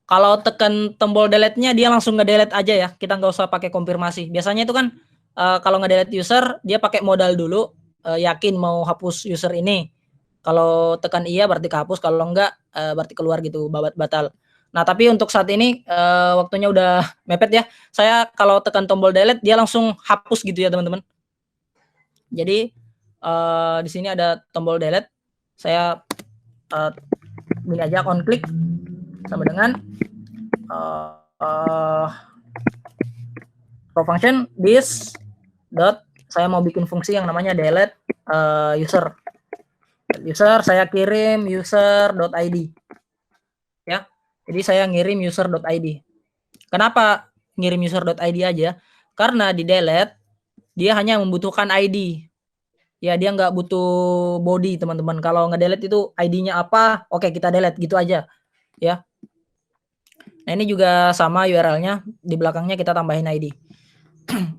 kalau tekan tombol delete-nya dia langsung nge-delete aja ya. Kita nggak usah pakai konfirmasi. Biasanya itu kan kalau nge-delete user dia pakai modal dulu, yakin mau hapus user ini. Kalau tekan iya berarti kehapus, kalau enggak berarti keluar gitu, batal. Nah, tapi untuk saat ini waktunya udah mepet ya. Saya kalau tekan tombol delete dia langsung hapus gitu ya, teman-teman. Jadi di sini ada tombol delete. Saya ini aja on click sama dengan pro function this dot, saya mau bikin fungsi yang namanya delete user. Saya kirim user.id ya. Jadi saya ngirim user.id. Kenapa ngirim user.id aja? Karena di delete dia hanya membutuhkan ID. Ya, dia nggak butuh body, teman-teman. Kalau nge-delete itu ID-nya apa, oke kita delete gitu aja ya. Nah, ini juga sama URL-nya, di belakangnya kita tambahin ID.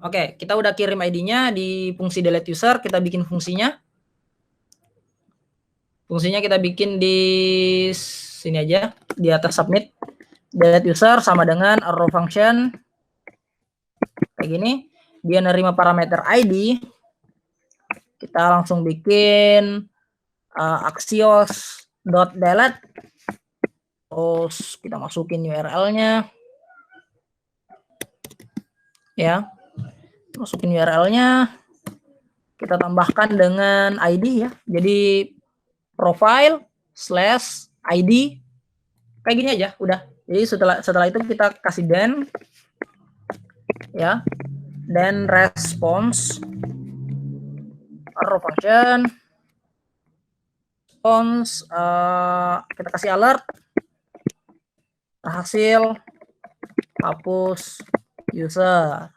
Oke, kita udah kirim ID-nya di fungsi delete user, kita bikin fungsinya. Fungsinya kita bikin di sini aja, di atas submit. Delete user sama dengan arrow function. Kayak gini, dia nerima parameter ID. Kita langsung bikin axios.delete. Terus kita masukin URL-nya. Ya. Masukin URL-nya. Kita tambahkan dengan ID ya. Jadi profile/ID kayak gini aja udah. Jadi setelah itu kita kasih then ya. Then response arrow function response, kita kasih alert berhasil hapus user.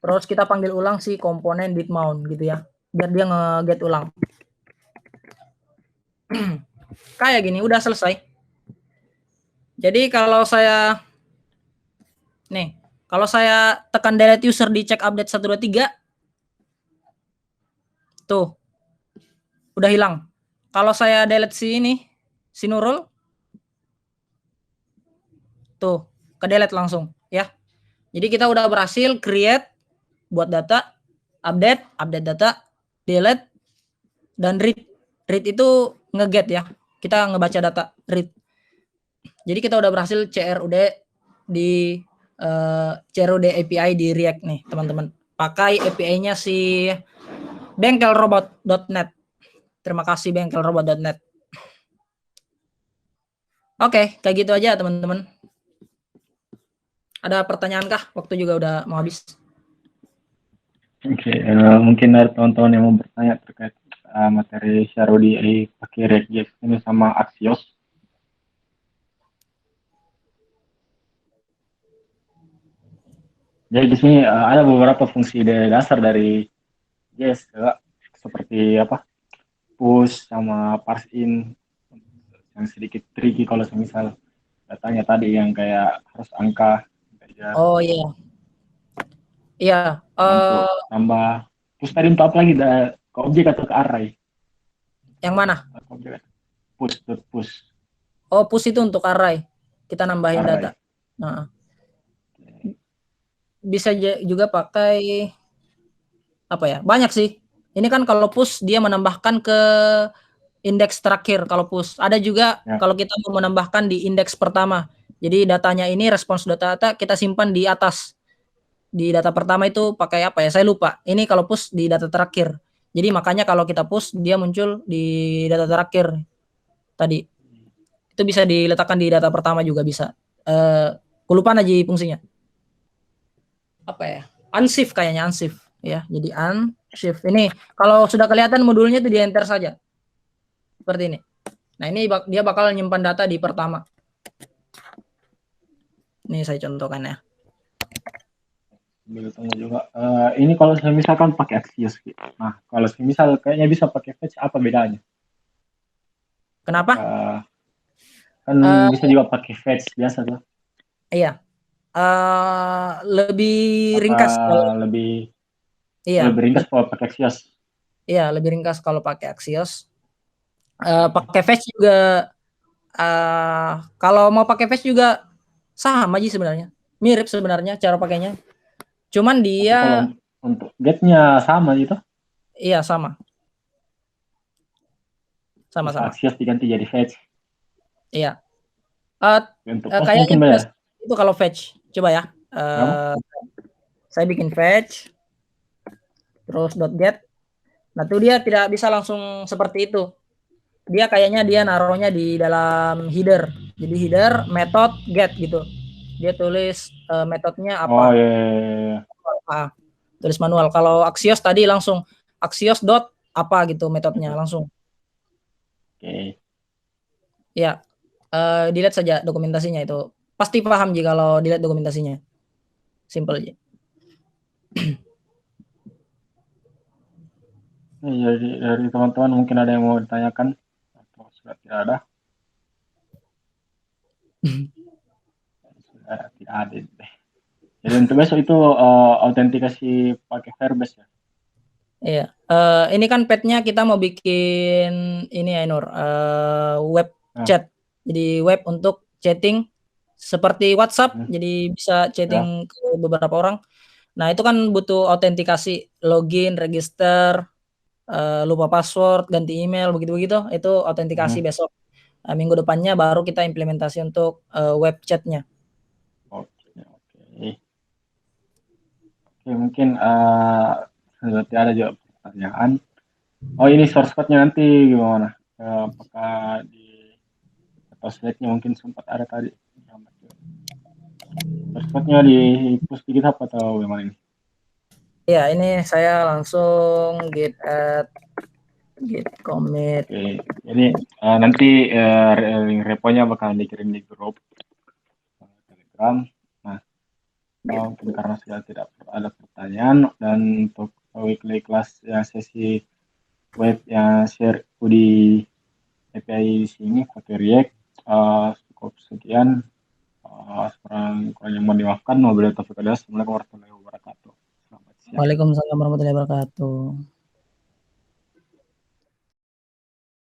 Terus kita panggil ulang si komponen did mount gitu ya, biar dia nge-get ulang. Kayak gini udah selesai. Jadi kalau saya tekan delete user di check update 123 tuh udah hilang. Kalau saya delete si Nurul tuh ke delete langsung ya. Jadi kita udah berhasil create buat data, update data, delete, dan read. Read itu nge-get ya. Kita ngebaca data, read. Jadi kita udah berhasil CRUD CRUD API di React nih, teman-teman. Pakai API-nya si bengkelrobot.net. Terima kasih bengkelrobot.net. Oke, kayak gitu aja, teman-teman. Ada pertanyaan kah? Waktu juga udah mau habis. Oke, mungkin ada teman-teman yang mau bertanya terkait materi CRUD pakai React ini sama Axios. Jadi di sini ada beberapa fungsi dasar dari JS seperti apa push sama parse in yang sedikit tricky kalau misal datanya tadi yang kayak harus angka ya, Oh iya, iya. sama untuk tambah push tadi untuk apa lagi ke objek atau ke array Yang mana? ke objek push dot push Oh, push itu untuk array. Kita nambahin array. data. Nah, bisa juga pakai apa ya? Banyak sih. Ini kan kalau push dia menambahkan ke indeks terakhir kalau push. Ada juga Ya. kalau kita mau menambahkan di indeks pertama. Jadi datanya ini respons data kita simpan di atas. Di data pertama itu pakai apa ya? Saya lupa. Ini kalau push di data terakhir. Jadi makanya kalau kita push dia muncul di data terakhir tadi. Itu bisa diletakkan di data pertama juga bisa. Kelupaan aja fungsinya. Apa ya? Unshift kayaknya unshift ya. Jadi unshift. Ini kalau sudah kelihatan modulnya itu di enter saja. Seperti ini. Nah, ini dia bakal nyimpan data di pertama. Ini saya contohkan ya. Begitu juga. Ini kalau saya misalkan pakai Axios. Nah, kalau misal kayaknya bisa pakai Fetch, apa bedanya? Kenapa? Kan bisa juga pakai Fetch biasa tuh. Iya. Lebih Apa ringkas kalau lebih ringkas kalau pakai Axios. Iya, lebih ringkas kalau pakai Axios. Pakai Fetch juga kalau mau pakai Fetch juga sama aja sebenarnya. Mirip sebenarnya cara pakainya. Cuman dia kalau untuk get-nya sama gitu. Iya, sama. Sama-sama. Axios diganti jadi Fetch. Iya. Untuk Kayaknya mungkin beda. itu kalau fetch. Coba ya. Saya bikin fetch terus .get. Nah, itu dia tidak bisa langsung seperti itu. Dia kayaknya dia naruhnya di dalam header. Jadi header method get gitu. Dia tulis metodenya apa. Oh iya. Tulis manual. Kalau Axios tadi langsung Axios dot apa gitu metodenya langsung. Oke. Ya. Dilihat saja dokumentasinya itu. Pasti paham jika kalau dilihat dokumentasinya. Simple aja. Jadi dari teman-teman mungkin ada yang mau ditanyakan atau sudah tidak ada? Sudah tidak ada deh. Jadi untuk besok itu autentikasi pakai Firebase ya? Iya. Ini kan pad-nya kita mau bikin ini ya Nur, web chat. Jadi web untuk chatting seperti WhatsApp. Jadi bisa chatting ke beberapa orang. Nah, itu kan butuh autentikasi, login, register, lupa password, ganti email, begitu-begitu. Itu autentikasi besok. Minggu depannya baru kita implementasi untuk web chat-nya. Oke, mungkin berarti ada juga pertanyaan. Oh, ini source code-nya nanti gimana? Apakah di atau slide-nya mungkin sempat ada tadi? Source code-nya di push di GitHub atau gimana ini? Ya, ini saya langsung git add git commit. Oke, jadi nanti link repo-nya bakal dikirim di grup Telegram. Nah, mungkin karena sudah tidak ada pertanyaan dan untuk weekly class yang sesi web yang share di API di sini pakai React cukup sekian. Kurang yang mau dimaafkan. Wabillahi taufiq wal hidayah. Assalamualaikum warahmatullahi wabarakatuh. Selamat siang. Waalaikumsalam warahmatullahi wabarakatuh.